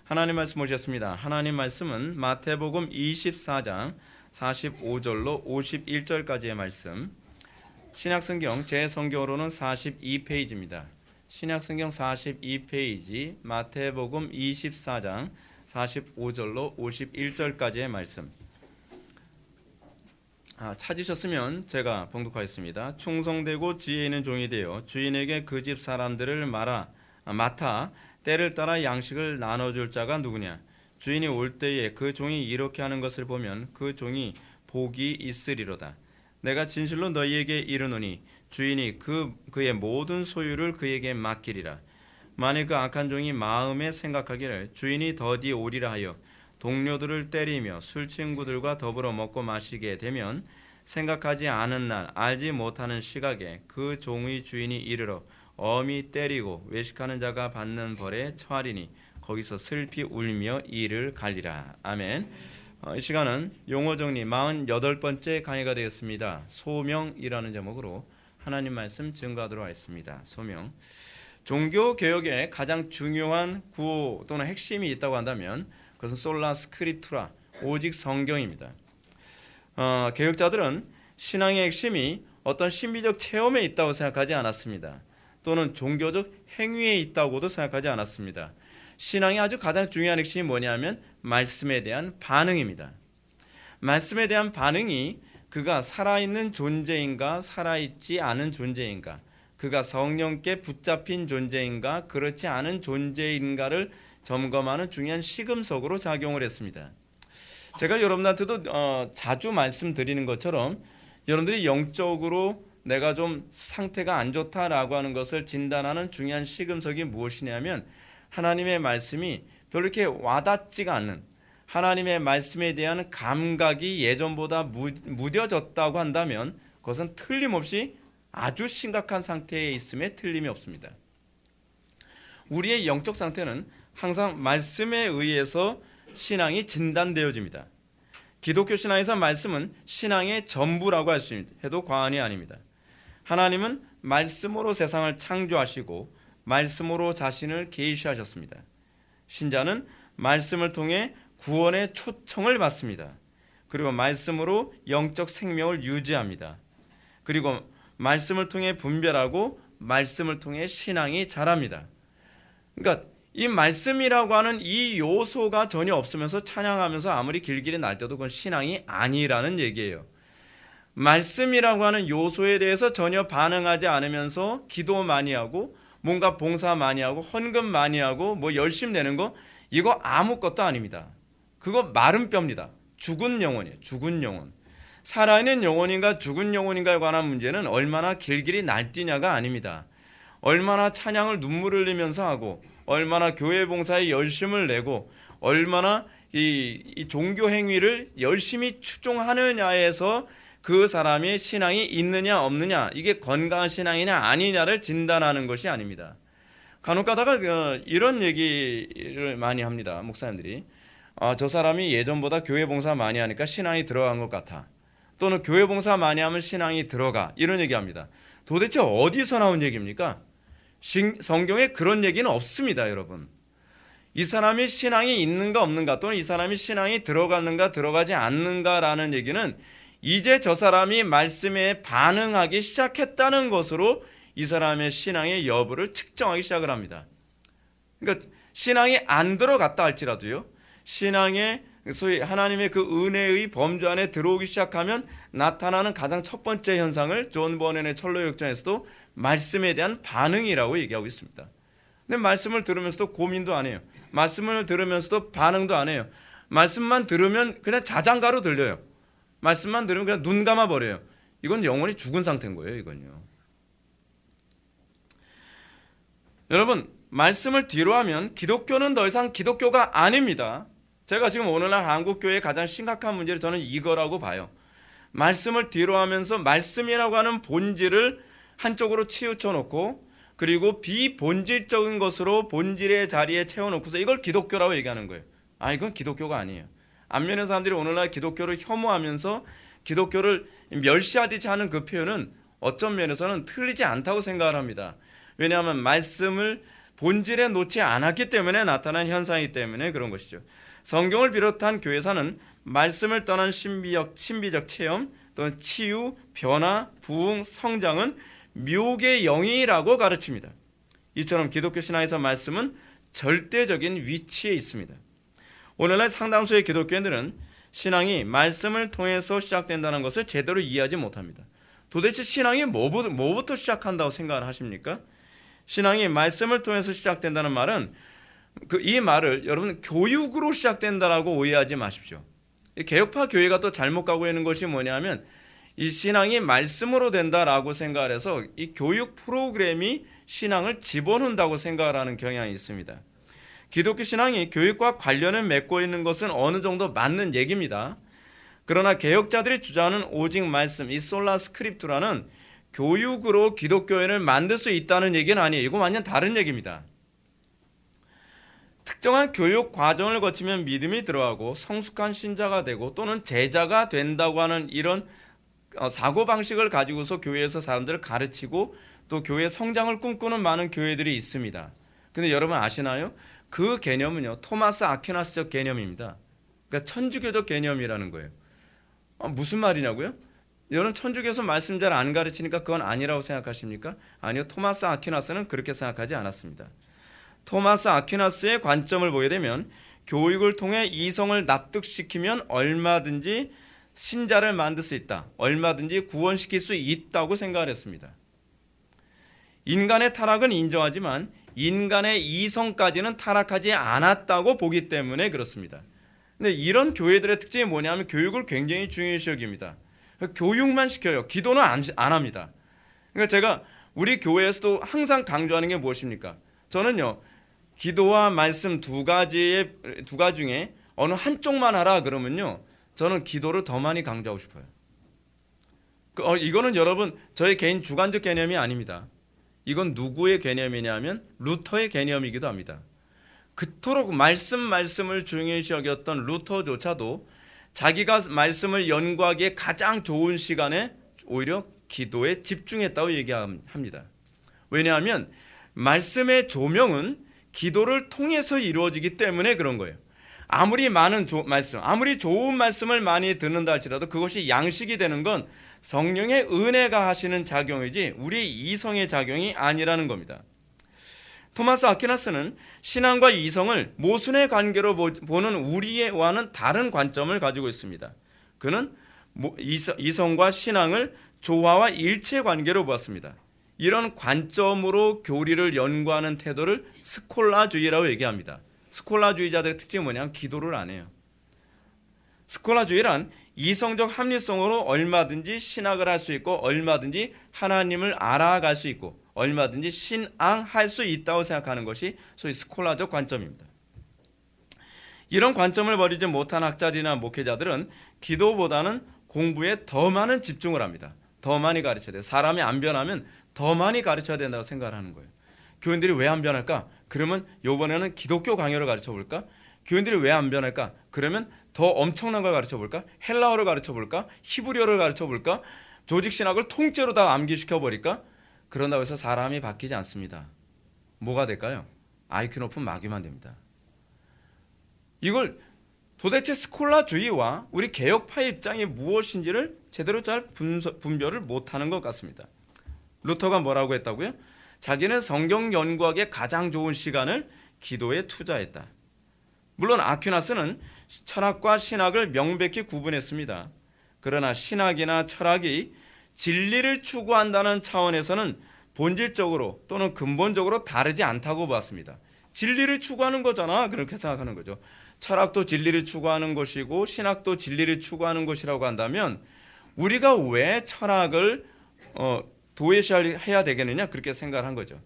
하나님 말씀 오셨습니다. 하나님 말씀은 마태복음 24장 45절로 51절까지의 말씀, 신약성경 제 성경으로는 42페이지입니다. 신약성경 42페이지 마태복음 24장 45절로 51절까지의 말씀, 찾으셨으면 제가 봉독하겠습니다. 충성되고 지혜 있는 종이 되어 주인에게 그 집 사람들을 맡아 때를 따라 양식을 나눠줄 자가 누구냐? 주인이 올 때에 그 종이 이렇게 하는 것을 보면 그 종이 복이 있으리로다. 내가 진실로 너희에게 이르노니 주인이 그의 모든 소유를 그에게 맡기리라. 만일 그 악한 종이 마음에 생각하기를 주인이 더디 오리라 하여 동료들을 때리며 술 친구들과 더불어 먹고 마시게 되면 생각하지 않은 날 알지 못하는 시각에 그 종의 주인이 이르러 엄히 때리고 외식하는 자가 받는 벌에 처하리니 거기서 슬피 울며 이를 갈리라. 아멘. 이 시간은 용어 정리 48번째 강의가 되겠습니다. 소명이라는 제목으로 하나님 말씀 증거하도록 하겠습니다. 소명. 종교 개혁에 가장 중요한 구호 또는 핵심이 있다고 한다면 그것은 솔라 스크립투라, 오직 성경입니다. 개혁자들은 신앙의 핵심이 어떤 신비적 체험에 있다고 생각하지 않았습니다. 또는 종교적 행위에 있다고도 생각하지 않았습니다. 신앙의 아주 가장 중요한 핵심이 뭐냐면 말씀에 대한 반응입니다. 말씀에 대한 반응이 그가 살아있는 존재인가 살아있지 않은 존재인가, 그가 성령께 붙잡힌 존재인가 그렇지 않은 존재인가를 점검하는 중요한 시금석으로 작용을 했습니다. 제가 여러분한테도 자주 말씀드리는 것처럼 여러분들이 영적으로 내가 좀 상태가 안 좋다라고 하는 것을 진단하는 중요한 시금석이 무엇이냐면 하나님의 말씀이 별로 이렇게 와닿지가 않는, 하나님의 말씀에 대한 감각이 예전보다 무뎌졌다고 한다면 그것은 틀림없이 아주 심각한 상태에 있음에 틀림이 없습니다. 우리의 영적 상태는 항상 말씀에 의해서 신앙이 진단되어집니다. 기독교 신앙에서 말씀은 신앙의 전부라고 할 수 해도 과언이 아닙니다. 하나님은 말씀으로 세상을 창조하시고 말씀으로 자신을 계시하셨습니다. 신자는 말씀을 통해 구원의 초청을 받습니다. 그리고 말씀으로 영적 생명을 유지합니다. 그리고 말씀을 통해 분별하고 말씀을 통해 신앙이 자랍니다. 그러니까 이 말씀이라고 하는 이 요소가 전혀 없으면서 찬양하면서 아무리 길길이 날뛰어도 그건 신앙이 아니라는 얘기예요. 말씀이라고 하는 요소에 대해서 전혀 반응하지 않으면서 기도 많이 하고 뭔가 봉사 많이 하고 헌금 많이 하고 뭐 열심 내는 거, 이거 아무것도 아닙니다. 그거 마른 뼈입니다. 죽은 영혼이에요. 죽은 영혼. 살아있는 영혼인가 죽은 영혼인가에 관한 문제는 얼마나 길길이 날뛰냐가 아닙니다. 얼마나 찬양을 눈물 흘리면서 하고 얼마나 교회 봉사에 열심을 내고 얼마나 이 종교 행위를 열심히 추종하느냐에서 그 사람의 신앙이 있느냐 없느냐, 이게 건강한 신앙이냐 아니냐를 진단하는 것이 아닙니다. 간혹 가다가 이런 얘기를 많이 합니다. 목사님들이 저 사람이 예전보다 교회 봉사 많이 하니까 신앙이 들어간 것 같아, 또는 교회 봉사 많이 하면 신앙이 들어가, 이런 얘기합니다. 도대체 어디서 나온 얘기입니까? 성경에 그런 얘기는 없습니다. 여러분, 이 사람이 신앙이 있는가 없는가, 또는 이 사람이 신앙이 들어가는가 들어가지 않는가라는 얘기는 이제 저 사람이 말씀에 반응하기 시작했다는 것으로 이 사람의 신앙의 여부를 측정하기 시작을 합니다. 그러니까 신앙이 안 들어갔다 할지라도요, 신앙의 소위 하나님의 그 은혜의 범주 안에 들어오기 시작하면 나타나는 가장 첫 번째 현상을 존 버넨의 철로 역정에서도 말씀에 대한 반응이라고 얘기하고 있습니다. 근데 말씀을 들으면서도 고민도 안 해요. 말씀을 들으면서도 반응도 안 해요. 말씀만 들으면 그냥 자장가로 들려요. 말씀만 들으면 그냥 눈 감아 버려요. 이건 영혼이 죽은 상태인 거예요. 이건요. 여러분, 말씀을 뒤로 하면 기독교는 더 이상 기독교가 아닙니다. 제가 지금 오늘날 한국교회의 가장 심각한 문제를 저는 이거라고 봐요. 말씀을 뒤로 하면서 말씀이라고 하는 본질을 한쪽으로 치우쳐 놓고, 그리고 비본질적인 것으로 본질의 자리에 채워놓고서 이걸 기독교라고 얘기하는 거예요. 이건 기독교가 아니에요. 안면의 사람들이 오늘날 기독교를 혐오하면서 기독교를 멸시하듯이 하는 그 표현은 어떤 면에서는 틀리지 않다고 생각을 합니다. 왜냐하면 말씀을 본질에 놓지 않았기 때문에 나타난 현상이기 때문에 그런 것이죠. 성경을 비롯한 교회사는 말씀을 떠난 신비적 체험 또는 치유, 변화, 부흥, 성장은 묘의 영이라고 가르칩니다. 이처럼 기독교 신앙에서 말씀은 절대적인 위치에 있습니다. 오늘날 상당수의 기독교인들은 신앙이 말씀을 통해서 시작된다는 것을 제대로 이해하지 못합니다. 도대체 신앙이 뭐부터 시작한다고 생각을 하십니까? 신앙이 말씀을 통해서 시작된다는 말은 이 말을 여러분 교육으로 시작된다라고 오해하지 마십시오. 개혁파 교회가 또 잘못 가고 있는 것이 뭐냐면 이 신앙이 말씀으로 된다라고 생각을 해서 이 교육 프로그램이 신앙을 집어넣는다고 생각을 하는 경향이 있습니다. 기독교 신앙이 교육과 관련을 맺고 있는 것은 어느 정도 맞는 얘기입니다. 그러나 개혁자들이 주장하는 오직 말씀, 이 솔라 스크립투라는 교육으로 기독교인을 만들 수 있다는 얘기는 아니에요. 이거 완전 다른 얘기입니다. 특정한 교육 과정을 거치면 믿음이 들어가고 성숙한 신자가 되고 또는 제자가 된다고 하는 이런 사고방식을 가지고서 교회에서 사람들을 가르치고 또 교회 성장을 꿈꾸는 많은 교회들이 있습니다. 근데 여러분 아시나요? 그 개념은요, 토마스 아퀴나스적 개념입니다. 그러니까 천주교적 개념이라는 거예요. 무슨 말이냐고요? 여러분 천주교에서 말씀 잘 안 가르치니까 그건 아니라고 생각하십니까? 아니요, 토마스 아퀴나스는 그렇게 생각하지 않았습니다. 토마스 아퀴나스의 관점을 보게 되면 교육을 통해 이성을 납득시키면 얼마든지 신자를 만들 수 있다, 얼마든지 구원시킬 수 있다고 생각을 했습니다. 인간의 타락은 인정하지만 인간의 이성까지는 타락하지 않았다고 보기 때문에 그렇습니다. 근데 이런 교회들의 특징이 뭐냐면 교육을 굉장히 중요시 여깁니다. 교육만 시켜요. 기도는 안 합니다. 그러니까 제가 우리 교회에서도 항상 강조하는 게 무엇입니까? 저는요, 기도와 말씀 두 가지 중에 어느 한쪽만 하라 그러면요, 저는 기도를 더 많이 강조하고 싶어요. 이거는 여러분 저의 개인 주관적 개념이 아닙니다. 이건 누구의 개념이냐면 루터의 개념이기도 합니다. 그토록 말씀을 중요시 여겼던 루터조차도 자기가 말씀을 연구하기에 가장 좋은 시간에 오히려 기도에 집중했다고 얘기합니다. 왜냐하면 말씀의 조명은 기도를 통해서 이루어지기 때문에 그런 거예요. 아무리 많은 말씀, 아무리 좋은 말씀을 많이 듣는다 할지라도 그것이 양식이 되는 건 성령의 은혜가 하시는 작용이지 우리 이성의 작용이 아니라는 겁니다. 토마스 아퀴나스는 신앙과 이성을 모순의 관계로 보는 우리와는 다른 관점을 가지고 있습니다. 그는 이성과 신앙을 조화와 일체 관계로 보았습니다. 이런 관점으로 교리를 연구하는 태도를 스콜라주의라고 얘기합니다. 스콜라주의자들의 특징이 뭐냐면 기도를 안 해요. 스콜라주의란 이성적 합리성으로 얼마든지 신학을 할 수 있고 얼마든지 하나님을 알아갈 수 있고 얼마든지 신앙할 수 있다고 생각하는 것이 소위 스콜라적 관점입니다. 이런 관점을 버리지 못한 학자들이나 목회자들은 기도보다는 공부에 더 많은 집중을 합니다. 더 많이 가르쳐야 돼요. 사람이 안 변하면 더 많이 가르쳐야 된다고 생각을 하는 거예요. 교인들이 왜 안 변할까? 그러면 이번에는 기독교 강요를 가르쳐 볼까? 교인들이 왜 안 변할까? 그러면 더 엄청난 걸 가르쳐 볼까? 헬라어를 가르쳐 볼까? 히브리어를 가르쳐 볼까? 조직신학을 통째로 다 암기시켜 버릴까? 그런다고 해서 사람이 바뀌지 않습니다. 뭐가 될까요? IQ 높은 마귀만 됩니다. 이걸 도대체 스콜라주의와 우리 개혁파의 입장이 무엇인지를 제대로 잘 분별을 못하는 것 같습니다. 루터가 뭐라고 했다고요? 자기는 성경 연구하기에 가장 좋은 시간을 기도에 투자했다. 물론 아퀴나스는 철학과 신학을 명백히 구분했습니다. 그러나 신학이나 철학이 진리를 추구한다는 차원에서는 본질적으로 또는 근본적으로 다르지 않다고 봤습니다. 진리를 추구하는 거잖아, 그렇게 생각하는 거죠. 철학도 진리를 추구하는 것이고 신학도 진리를 추구하는 것이라고 한다면 우리가 왜 철학을 도외시해야 되겠느냐, 그렇게 생각을 한 거죠.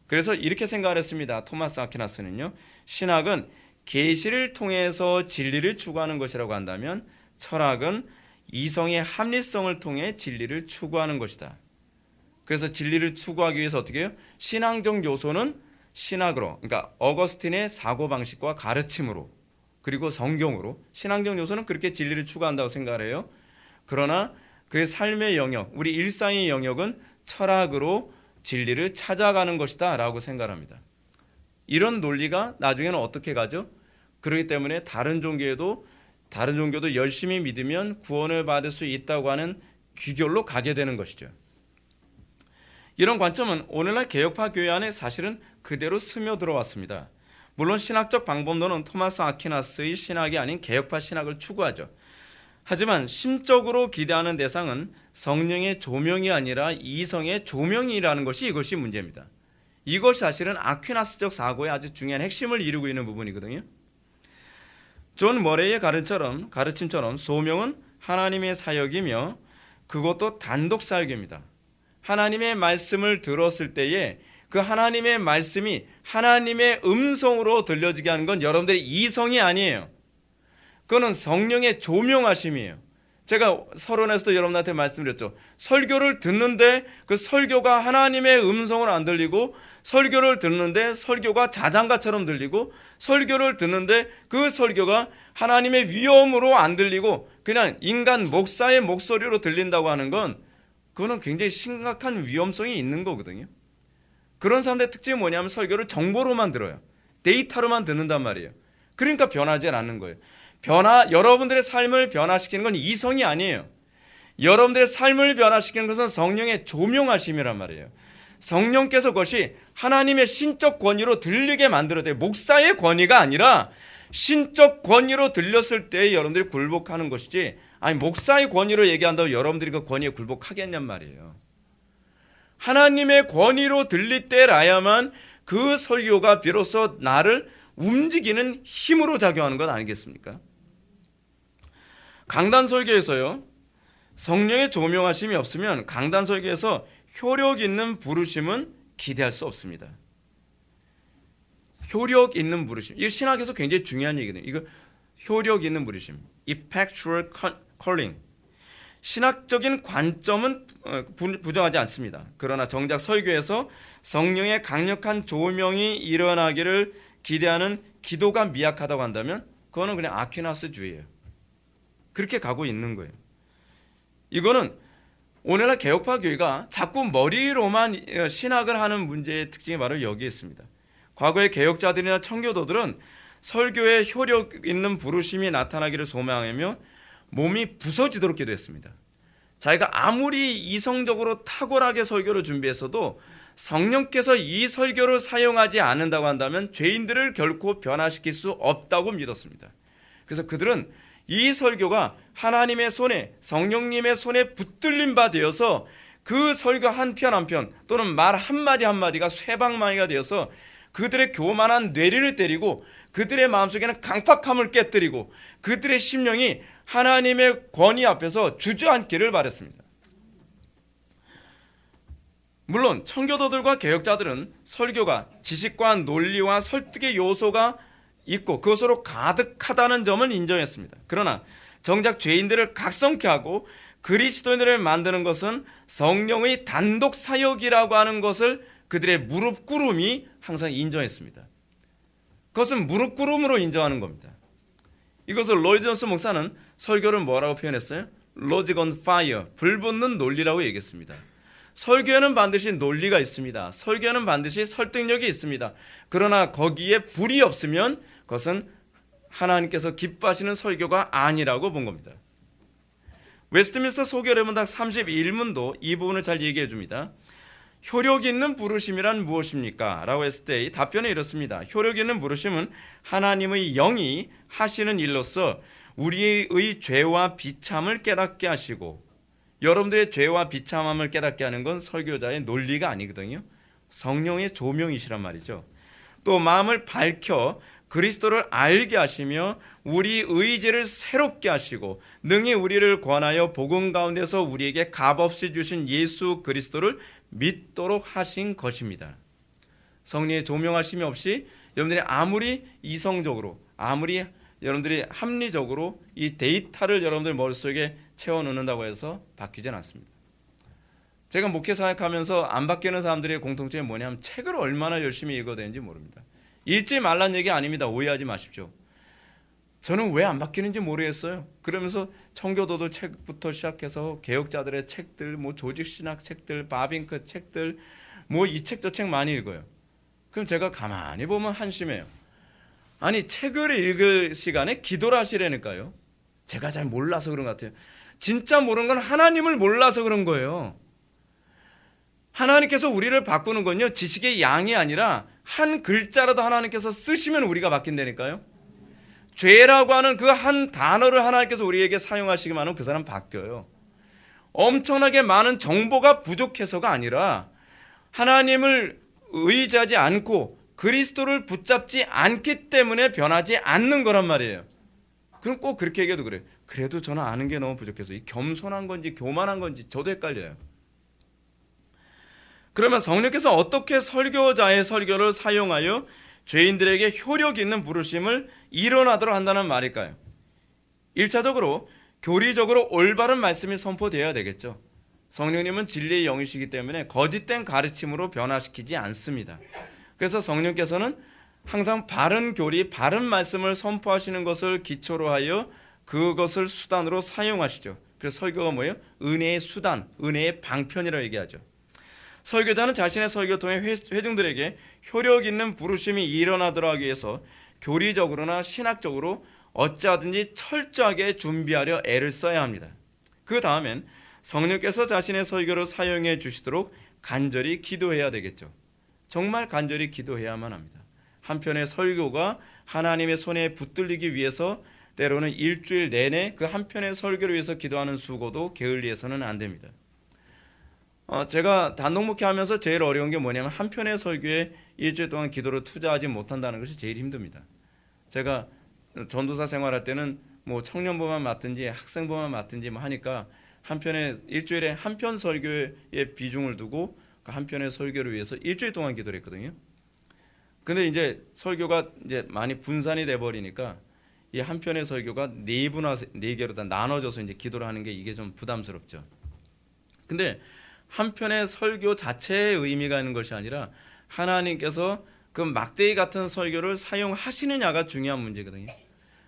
그래서 이렇게 생각을 했습니다. 토마스 아퀴나스는요, 신학은 계시를 통해서 진리를 추구하는 것이라고 한다면 철학은 이성의 합리성을 통해 진리를 추구하는 것이다. 그래서 진리를 추구하기 위해서 어떻게 해요? 신앙적 요소는 신학으로, 그러니까 어거스틴의 사고방식과 가르침으로, 그리고 성경으로, 신앙적 요소는 그렇게 진리를 추구한다고 생각을 해요. 그러나 그의 삶의 영역, 우리 일상의 영역은 철학으로 진리를 찾아가는 것이다 라고 생각합니다. 이런 논리가 나중에는 어떻게 가죠? 그렇기 때문에 다른 종교도 열심히 믿으면 구원을 받을 수 있다고 하는 귀결로 가게 되는 것이죠. 이런 관점은 오늘날 개혁파 교회 안에 사실은 그대로 스며들어왔습니다. 물론 신학적 방법론은 토마스 아퀴나스의 신학이 아닌 개혁파 신학을 추구하죠. 하지만 심적으로 기대하는 대상은 성령의 조명이 아니라 이성의 조명이라는 이것이 문제입니다. 이것이 사실은 아퀴나스적 사고의 아주 중요한 핵심을 이루고 있는 부분이거든요. 존 머레이의 가르침처럼 소명은 하나님의 사역이며 그것도 단독 사역입니다. 하나님의 말씀을 들었을 때에 그 하나님의 말씀이 하나님의 음성으로 들려지게 하는 건 여러분들의 이성이 아니에요. 그거는 성령의 조명하심이에요. 제가 서론에서도 여러분한테 말씀드렸죠. 설교를 듣는데 그 설교가 하나님의 음성으로 안 들리고, 설교를 듣는데 설교가 자장가처럼 들리고, 설교를 듣는데 그 설교가 하나님의 위엄으로 안 들리고 그냥 인간 목사의 목소리로 들린다고 하는 건, 그거는 굉장히 심각한 위험성이 있는 거거든요. 그런 사람들의 특징이 뭐냐면 설교를 정보로만 들어요. 데이터로만 듣는단 말이에요. 그러니까 변하지 않는 거예요. 여러분들의 삶을 변화시키는 건 이성이 아니에요. 여러분들의 삶을 변화시키는 것은 성령의 조명하심이란 말이에요. 성령께서 그것이 하나님의 신적 권위로 들리게 만들어야 돼요. 목사의 권위가 아니라 신적 권위로 들렸을 때 여러분들이 굴복하는 것이지, 아니 목사의 권위로 얘기한다고 여러분들이 그 권위에 굴복하겠냔 말이에요. 하나님의 권위로 들릴 때라야만 그 설교가 비로소 나를 움직이는 힘으로 작용하는 것 아니겠습니까? 강단 설교에서요, 성령의 조명하심이 없으면 강단 설교에서 효력 있는 부르심은 기대할 수 없습니다. 효력 있는 부르심, 이거 신학에서 굉장히 중요한 얘기거든요. 이거 효력 있는 부르심, effectual calling. 신학적인 관점은 부정하지 않습니다. 그러나 정작 설교에서 성령의 강력한 조명이 일어나기를 기대하는 기도가 미약하다고 한다면 그거는 그냥 아퀴나스주의예요. 그렇게 가고 있는 거예요. 이거는 오늘날 개혁파 교회가 자꾸 머리로만 신학을 하는 문제의 특징이 바로 여기에 있습니다. 과거의 개혁자들이나 청교도들은 설교에 효력 있는 부르심이 나타나기를 소망하며 몸이 부서지도록 기도했습니다. 자기가 아무리 이성적으로 탁월하게 설교를 준비했어도 성령께서 이 설교를 사용하지 않는다고 한다면 죄인들을 결코 변화시킬 수 없다고 믿었습니다. 그래서 그들은 이 설교가 하나님의 손에, 성령님의 손에 붙들린 바 되어서 그 설교 한편 한편 또는 말 한마디 한마디가 쇠방망이가 되어서 그들의 교만한 뇌리를 때리고 그들의 마음속에는 강팍함을 깨뜨리고 그들의 심령이 하나님의 권위 앞에서 주저앉기를 바랬습니다. 물론 청교도들과 개혁자들은 설교가 지식과 논리와 설득의 요소가 있고 그것으로 가득하다는 점을 인정했습니다. 그러나 정작 죄인들을 각성케 하고 그리스도인들을 만드는 것은 성령의 단독 사역이라고 하는 것을 그들의 무릎 꿇음이 항상 인정했습니다. 그것은 무릎 꿇음으로 인정하는 겁니다. 이것을 로이드 존스 목사는 설교를 뭐라고 표현했어요? Logic on fire, 불붙는 논리라고 얘기했습니다. 설교에는 반드시 논리가 있습니다. 설교에는 반드시 설득력이 있습니다. 그러나 거기에 불이 없으면 그것은 하나님께서 기뻐하시는 설교가 아니라고 본 겁니다. 웨스트민스터 소결의문답 31문도 이 부분을 잘 얘기해 줍니다. 효력 있는 부르심이란 무엇입니까? 라고 했을 때 이 답변은 이렇습니다. 효력 있는 부르심은 하나님의 영이 하시는 일로서 우리의 죄와 비참을 깨닫게 하시고, 여러분들의 죄와 비참함을 깨닫게 하는 건 설교자의 논리가 아니거든요. 성령의 조명이시란 말이죠. 또 마음을 밝혀 그리스도를 알게 하시며 우리 의지를 새롭게 하시고 능히 우리를 권하여 복음 가운데서 우리에게 값없이 주신 예수 그리스도를 믿도록 하신 것입니다. 성령의 조명하심이 없이 여러분들이 아무리 이성적으로, 아무리 여러분들이 합리적으로 이 데이터를 여러분들 머릿속에 채워넣는다고 해서 바뀌진 않습니다. 제가 목회 사역하면서 안 바뀌는 사람들의 공통점이 뭐냐면 책을 얼마나 열심히 읽어야 되는지 모릅니다. 읽지 말란 얘기 아닙니다. 오해하지 마십시오. 저는 왜 안 바뀌는지 모르겠어요. 그러면서 청교도도 책부터 시작해서 개혁자들의 책들, 조직신학 책들, 바빙크 책들, 이 책 저 책 많이 읽어요. 그럼 제가 가만히 보면 한심해요. 아니 책을 읽을 시간에 기도를 하시라니까요. 제가 잘 몰라서 그런 것 같아요. 진짜 모르는 건 하나님을 몰라서 그런 거예요. 하나님께서 우리를 바꾸는 건요, 지식의 양이 아니라 한 글자라도 하나님께서 쓰시면 우리가 바뀐다니까요. 죄라고 하는 그 한 단어를 하나님께서 우리에게 사용하시기만 하면 그 사람 바뀌어요. 엄청나게 많은 정보가 부족해서가 아니라 하나님을 의지하지 않고 그리스도를 붙잡지 않기 때문에 변하지 않는 거란 말이에요. 그럼 꼭 그렇게 얘기해도 그래요. 그래도 저는 아는 게 너무 부족해서 이 겸손한 건지 교만한 건지 저도 헷갈려요. 그러면 성령께서 어떻게 설교자의 설교를 사용하여 죄인들에게 효력 있는 부르심을 일어나도록 한다는 말일까요? 1차적으로 교리적으로 올바른 말씀이 선포되어야 되겠죠. 성령님은 진리의 영이시기 때문에 거짓된 가르침으로 변화시키지 않습니다. 그래서 성령께서는 항상 바른 교리, 바른 말씀을 선포하시는 것을 기초로 하여 그것을 수단으로 사용하시죠. 그래서 설교가 뭐예요? 은혜의 수단, 은혜의 방편이라고 얘기하죠. 설교자는 자신의 설교 통해 회중들에게 효력 있는 부르심이 일어나도록 하기 위해서 교리적으로나 신학적으로 어찌하든지 철저하게 준비하려 애를 써야 합니다. 그 다음엔 성령께서 자신의 설교를 사용해 주시도록 간절히 기도해야 되겠죠. 정말 간절히 기도해야만 합니다. 한편의 설교가 하나님의 손에 붙들리기 위해서 때로는 일주일 내내 그 한편의 설교를 위해서 기도하는 수고도 게을리해서는 안 됩니다. 제가 단독 목회하면서 제일 어려운 게 뭐냐면 한편의 설교에 일주일 동안 기도를 투자하지 못한다는 것이 제일 힘듭니다. 제가 전도사 생활할 때는 뭐 청년부만 맡든지 학생부만 맡든지 뭐 하니까 한편의 일주일에 한편 설교에 비중을 두고 그 한편의 설교를 위해서 일주일 동안 기도를 했거든요. 근데 이제 설교가 이제 많이 분산이 돼 버리니까 이 한편의 설교가 네 개로 다 나눠져서 이제 기도를 하는 게 이게 좀 부담스럽죠. 근데 한편의 설교 자체의 의미가 있는 것이 아니라 하나님께서 그 막대기 같은 설교를 사용하시느냐가 중요한 문제거든요.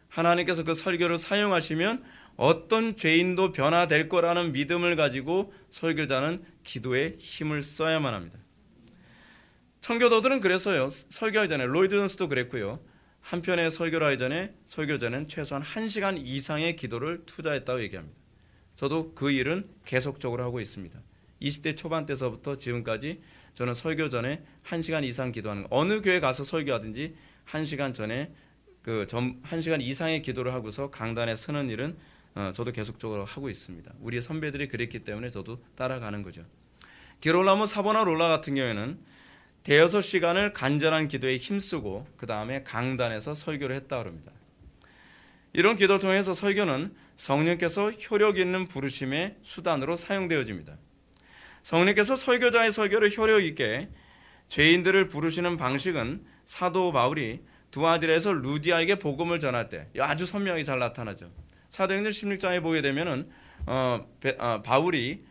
하나님께서 그 설교를 사용하시면 어떤 죄인도 변화될 거라는 믿음을 가지고 설교자는 기도에 힘을 써야만 합니다. 청교도들은 그래서요, 설교하기 전에 로이드 존스도 그랬고요, 한편의 설교를 하기 전에 설교자는 최소한 1시간 이상의 기도를 투자했다고 얘기합니다. 저도 그 일은 계속적으로 하고 있습니다. 20대 초반 때서부터 지금까지 저는 설교 전에 1시간 이상 기도하는, 어느 교회 가서 설교하든지 1시간 전에 1시간 이상의 기도를 하고서 강단에 서는 일은 저도 계속적으로 하고 있습니다. 우리 선배들이 그랬기 때문에 저도 따라가는 거죠. 기롤라모 사보나롤라 같은 경우에는 대여섯 시간을 간절한 기도에 힘쓰고 그 다음에 강단에서 설교를 했다고 합니다. 이런 기도를 통해서 설교는 성령께서 효력 있는 부르심의 수단으로 사용되어집니다. 성령께서 설교자의 설교를 효력 있게 죄인들을 부르시는 방식은 사도 바울이 두아디라에서 루디아에게 복음을 전할 때 아주 선명하게 잘 나타나죠. 사도행전 16장에 보게 되면은 바울이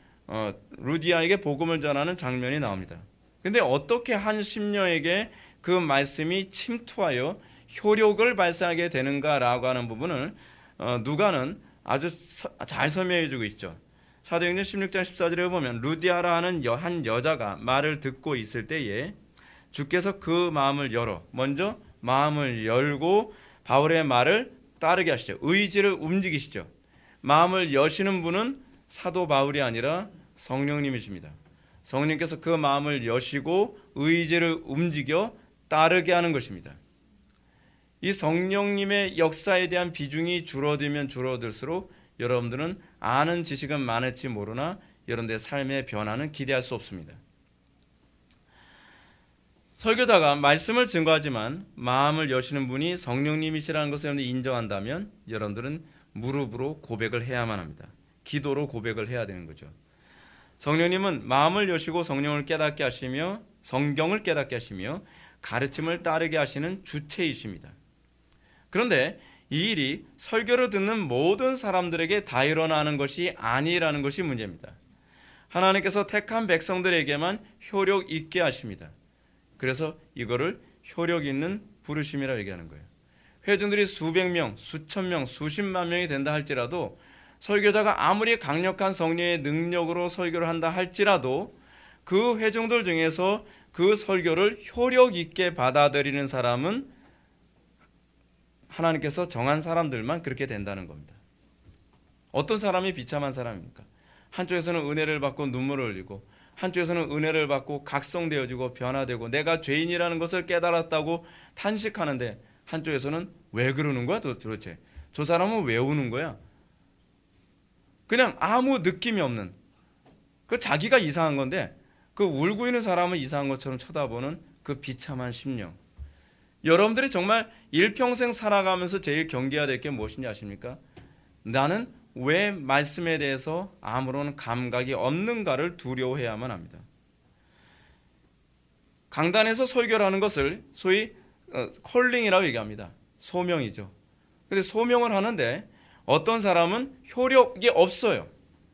루디아에게 복음을 전하는 장면이 나옵니다. 근데 어떻게 한 심령에게 그 말씀이 침투하여 효력을 발생하게 되는가라고 하는 부분을 누가는 아주 잘 설명해 주고 있죠. 사도행전 16장 14절에 보면 루디아라 하는 한 여자가 말을 듣고 있을 때에 주께서 그 마음을 먼저 마음을 열고 바울의 말을 따르게 하시죠. 의지를 움직이시죠. 마음을 여시는 분은 사도 바울이 아니라 성령님이십니다. 성령께서 그 마음을 여시고 의지를 움직여 따르게 하는 것입니다. 이 성령님의 역사에 대한 비중이 줄어들면 줄어들수록 여러분들은 아는 지식은 많을지 모르나 여러분들의 삶의 변화는 기대할 수 없습니다. 설교자가 말씀을 증거하지만 마음을 여시는 분이 성령님이시라는 것을 여러분들이 인정한다면 여러분들은 무릎으로 고백을 해야만 합니다. 기도로 고백을 해야 되는 거죠. 성령님은 마음을 여시고 성령을 깨닫게 하시며 성경을 깨닫게 하시며 가르침을 따르게 하시는 주체이십니다. 그런데 이 일이 설교를 듣는 모든 사람들에게 다 일어나는 것이 아니라는 것이 문제입니다. 하나님께서 택한 백성들에게만 효력 있게 하십니다. 그래서 이거를 효력 있는 부르심이라고 얘기하는 거예요. 회중들이 수백 명, 수천 명, 수십만 명이 된다 할지라도 설교자가 아무리 강력한 성령의 능력으로 설교를 한다 할지라도 그 회중들 중에서 그 설교를 효력 있게 받아들이는 사람은 하나님께서 정한 사람들만 그렇게 된다는 겁니다. 어떤 사람이 비참한 사람입니까? 한쪽에서는 은혜를 받고 눈물을 흘리고, 한쪽에서는 은혜를 받고 각성되어지고 변화되고 내가 죄인이라는 것을 깨달았다고 탄식하는데, 한쪽에서는 왜 그러는 거야 도대체? 저 사람은 왜 우는 거야? 그냥 아무 느낌이 없는, 그 자기가 이상한 건데 그 울고 있는 사람은 이상한 것처럼 쳐다보는 그 비참한 심령. 여러분들이 정말 일평생 살아가면서 제일 경계해야 될 게 무엇인지 아십니까? 나는 왜 말씀에 대해서 아무런 감각이 없는가를 두려워해야만 합니다. 강단에서 설교를 하는 것을 소위 콜링이라고 얘기합니다. 소명이죠. 근데 소명을 하는데 어떤 사람은 효력이 없어요.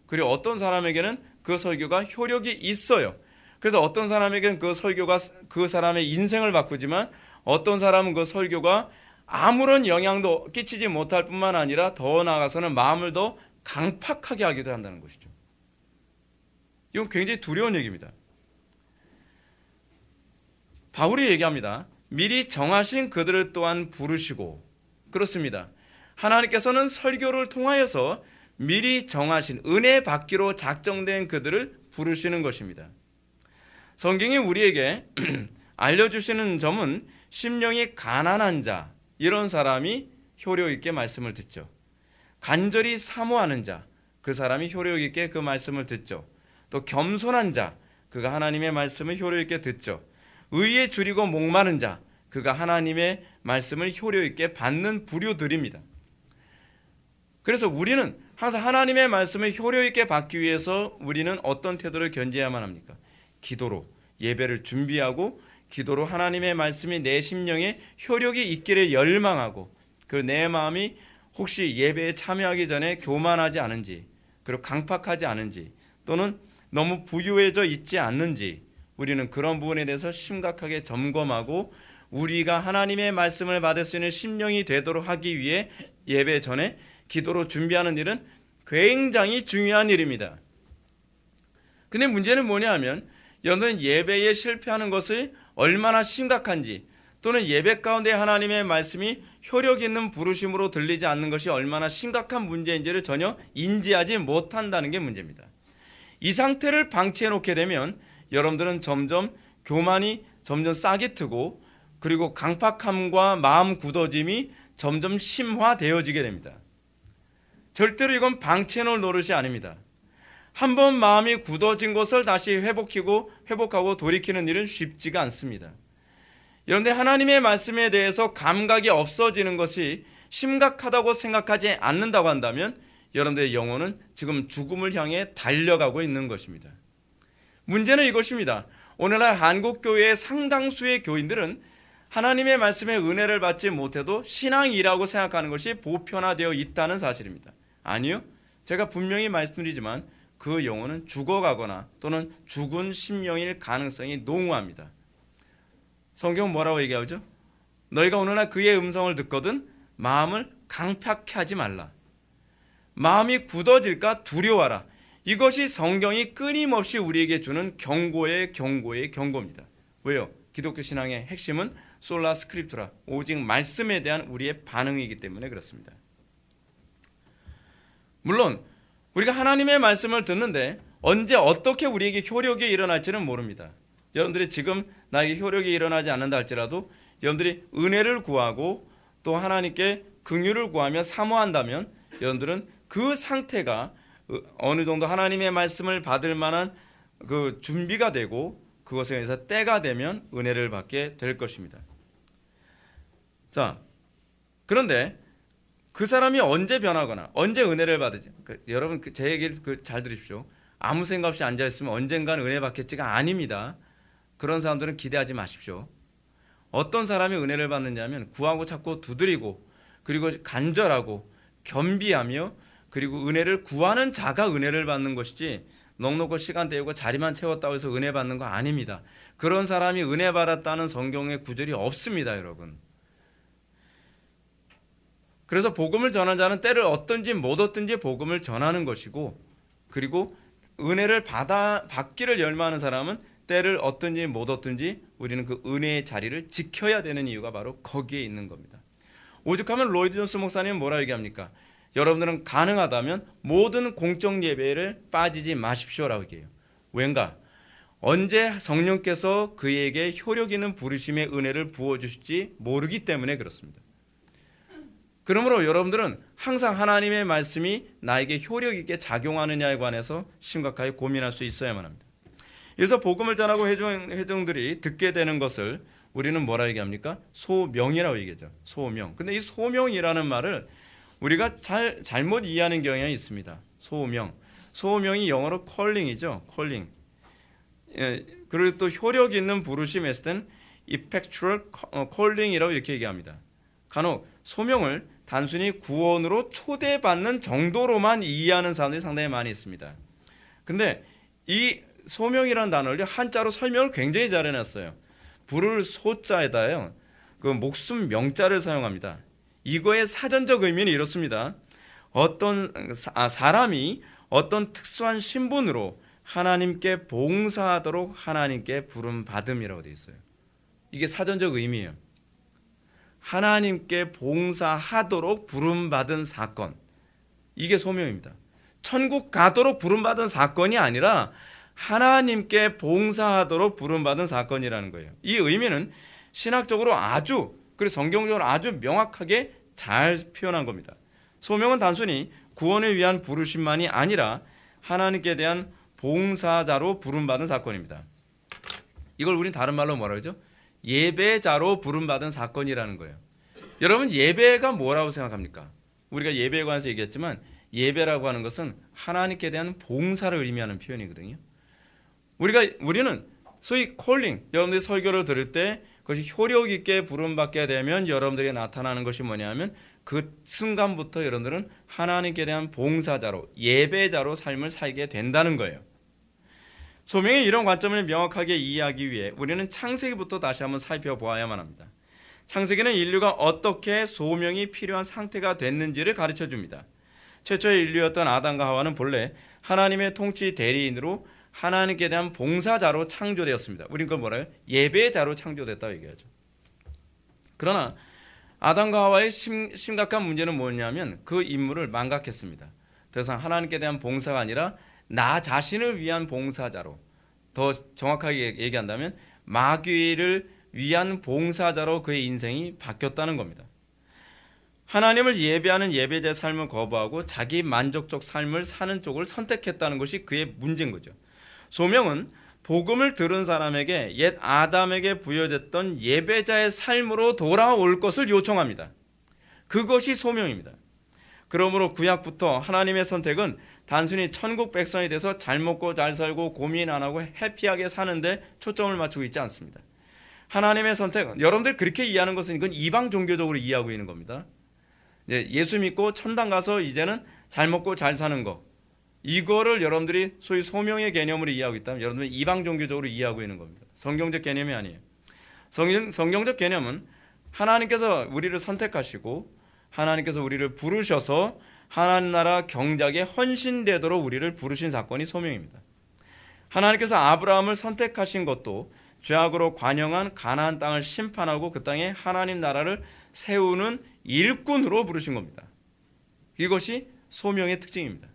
그리고 어떤 사람에게는 그 설교가 효력이 있어요. 그래서 어떤 사람에게는 그 설교가 그 사람의 인생을 바꾸지만, 어떤 사람은 그 설교가 아무런 영향도 끼치지 못할 뿐만 아니라 더 나아가서는 마음을 더 강팍하게 하기도 한다는 것이죠. 이건 굉장히 두려운 얘기입니다. 바울이 얘기합니다. 미리 정하신 그들을 또한 부르시고. 그렇습니다. 하나님께서는 설교를 통하여서 미리 정하신 은혜 받기로 작정된 그들을 부르시는 것입니다. 성경이 우리에게 알려주시는 점은 심령이 가난한 자, 이런 사람이 효력 있게 말씀을 듣죠. 간절히 사모하는 자, 그 사람이 효력 있게 그 말씀을 듣죠. 또 겸손한 자, 그가 하나님의 말씀을 효력 있게 듣죠. 의에 줄이고 목마른 자, 그가 하나님의 말씀을 효력 있게 받는 부류들입니다. 그래서 우리는 항상 하나님의 말씀을 효력 있게 받기 위해서 우리는 어떤 태도를 견지해야만 합니까? 기도로 예배를 준비하고, 기도로 하나님의 말씀이 내 심령에 효력이 있기를 열망하고, 그 내 마음이 혹시 예배에 참여하기 전에 교만하지 않은지, 그리고 강팍하지 않은지, 또는 너무 부유해져 있지 않는지, 우리는 그런 부분에 대해서 심각하게 점검하고 우리가 하나님의 말씀을 받을 수 있는 심령이 되도록 하기 위해 예배 전에 기도로 준비하는 일은 굉장히 중요한 일입니다. 근데 문제는 뭐냐 하면, 여러분 예배에 실패하는 것이 얼마나 심각한지, 또는 예배 가운데 하나님의 말씀이 효력 있는 부르심으로 들리지 않는 것이 얼마나 심각한 문제인지를 전혀 인지하지 못한다는 게 문제입니다. 이 상태를 방치해 놓게 되면 여러분들은 점점 교만이 점점 싹이 트고, 그리고 강팍함과 마음 굳어짐이 점점 심화되어지게 됩니다. 절대로 이건 방치해 놓을 노릇이 아닙니다. 한번 마음이 굳어진 것을 다시 회복하고 돌이키는 일은 쉽지가 않습니다. 여러분들 하나님의 말씀에 대해서 감각이 없어지는 것이 심각하다고 생각하지 않는다고 한다면 여러분들의 영혼은 지금 죽음을 향해 달려가고 있는 것입니다. 문제는 이것입니다. 오늘날 한국교회의 상당수의 교인들은 하나님의 말씀에 은혜를 받지 못해도 신앙이라고 생각하는 것이 보편화되어 있다는 사실입니다. 아니요, 제가 분명히 말씀드리지만 그 영혼은 죽어가거나 또는 죽은 심령일 가능성이 농후합니다. 성경은 뭐라고 얘기하죠? 너희가 오늘날 그의 음성을 듣거든 마음을 강팍해 하지 말라. 마음이 굳어질까 두려워하라. 이것이 성경이 끊임없이 우리에게 주는 경고의 경고입니다. 왜요? 기독교 신앙의 핵심은 솔라 스크립투라, 오직 말씀에 대한 우리의 반응이기 때문에 그렇습니다. 물론 우리가 하나님의 말씀을 듣는데 언제 어떻게 우리에게 효력이 일어날지는 모릅니다. 여러분들이 지금 나에게 효력이 일어나지 않는다 할지라도 여러분들이 은혜를 구하고 또 하나님께 긍휼을 구하며 사모한다면 여러분들은 그 상태가 어느 정도 하나님의 말씀을 받을 만한 그 준비가 되고, 그것에 의해서 때가 되면 은혜를 받게 될 것입니다. 자, 그런데 그 사람이 언제 변하거나 언제 은혜를 받을지, 여러분 제 얘기를 잘 들으십시오. 아무 생각 없이 앉아있으면 언젠간 은혜 받겠지가 아닙니다. 그런 사람들은 기대하지 마십시오. 어떤 사람이 은혜를 받느냐면 구하고 찾고 두드리고, 그리고 간절하고 겸비하며, 그리고 은혜를 구하는 자가 은혜를 받는 것이지 넉넉히 시간 때우고 자리만 채웠다고 해서 은혜 받는 거 아닙니다. 그런 사람이 은혜 받았다는 성경의 구절이 없습니다, 여러분. 그래서 복음을 전하는 자는 때를 얻든지 못 얻든지 복음을 전하는 것이고, 그리고 은혜를 받기를 열망하는 사람은 때를 얻든지 못 얻든지 우리는 그 은혜의 자리를 지켜야 되는 이유가 바로 거기에 있는 겁니다. 오죽하면 로이드 존스 목사님은 뭐라 얘기합니까? 여러분들은 가능하다면 모든 공적 예배를 빠지지 마십시오라고 얘기해요. 왠가? 언제 성령께서 그에게 효력 있는 부르심의 은혜를 부어주실지 모르기 때문에 그렇습니다. 그러므로 여러분들은 항상 하나님의 말씀이 나에게 효력 있게 작용하느냐에 관해서 심각하게 고민할 수 있어야만 합니다. 그래서 복음을 전하고 회중들이 듣게 되는 것을 우리는 뭐라 얘기합니까? 소명이라고 얘기하죠. 소명. 근데 이 소명이라는 말을 우리가 잘못 이해하는 경향이 있습니다. 소명. 소명이 영어로 calling이죠. calling. 그리고 또 효력 있는 부르심 했을 땐 effectual calling이라고 이렇게 얘기합니다. 간혹 소명을 단순히 구원으로 초대받는 정도로만 이해하는 사람들이 상당히 많이 있습니다. 근데 이 소명이라는 단어를 한자로 설명을 굉장히 잘 해놨어요. 부를 소자에다요, 그 목숨 명자를 사용합니다. 이거의 사전적 의미는 이렇습니다. 사람이 어떤 특수한 신분으로 하나님께 봉사하도록 하나님께 부름 받음이라고 되어 있어요. 이게 사전적 의미예요. 하나님께 봉사하도록 부름받은 사건, 이게 소명입니다. 천국 가도록 부름받은 사건이 아니라 하나님께 봉사하도록 부름받은 사건이라는 거예요. 이 의미는 신학적으로 그리고 성경적으로 아주 명확하게 잘 표현한 겁니다. 소명은 단순히 구원을 위한 부르심만이 아니라 하나님께 대한 봉사자로 부름받은 사건입니다. 이걸 우린 다른 말로 뭐라 그러죠? 예배자로 부름받은 사건이라는 거예요. 여러분, 예배가 뭐라고 생각합니까? 우리가 예배에 관해서 얘기했지만 예배라고 하는 것은 하나님께 대한 봉사를 의미하는 표현이거든요. 우리는 소위 콜링, 여러분들이 설교를 들을 때 그것이 효력 있게 부름받게 되면 여러분들이 나타나는 것이 뭐냐면 그 순간부터 여러분들은 하나님께 대한 봉사자로, 예배자로 삶을 살게 된다는 거예요. 소명의 이런 관점을 명확하게 이해하기 위해 우리는 창세기부터 다시 한번 살펴보아야만 합니다. 창세기는 인류가 어떻게 소명이 필요한 상태가 됐는지를 가르쳐 줍니다. 최초의 인류였던 아담과 하와는 본래 하나님의 통치 대리인으로 하나님께 대한 봉사자로 창조되었습니다. 우리는 그걸 뭐라요? 예배자로 창조됐다고 얘기하죠. 그러나 아담과 하와의 심각한 문제는 뭐냐면 그 임무를 망각했습니다. 더 이상 하나님께 대한 봉사가 아니라 나 자신을 위한 봉사자로, 더 정확하게 얘기한다면 마귀를 위한 봉사자로 그의 인생이 바뀌었다는 겁니다. 하나님을 예배하는 예배자의 삶을 거부하고 자기 만족적 삶을 사는 쪽을 선택했다는 것이 그의 문제인 거죠. 소명은 복음을 들은 사람에게 옛 아담에게 부여됐던 예배자의 삶으로 돌아올 것을 요청합니다. 그것이 소명입니다. 그러므로 구약부터 하나님의 선택은 단순히 천국 백성이 돼서 잘 먹고 잘 살고 고민 안 하고 해피하게 사는데 초점을 맞추고 있지 않습니다. 하나님의 선택, 여러분들 그렇게 이해하는 것은 이건 이방 종교적으로 이해하고 있는 겁니다. 예수 믿고 천당 가서 이제는 잘 먹고 잘 사는 거, 이거를 여러분들이 소위 소명의 개념으로 이해하고 있다면 여러분들이 이방 종교적으로 이해하고 있는 겁니다. 성경적 개념이 아니에요. 성경적 개념은 하나님께서 우리를 선택하시고 하나님께서 우리를 부르셔서 하나님 나라 경작에 헌신되도록 우리를 부르신 사건이 소명입니다. 하나님께서 아브라함을 선택하신 것도 죄악으로 관영한 가나안 땅을 심판하고 그 땅에 하나님 나라를 세우는 일꾼으로 부르신 겁니다. 이것이 소명의 특징입니다.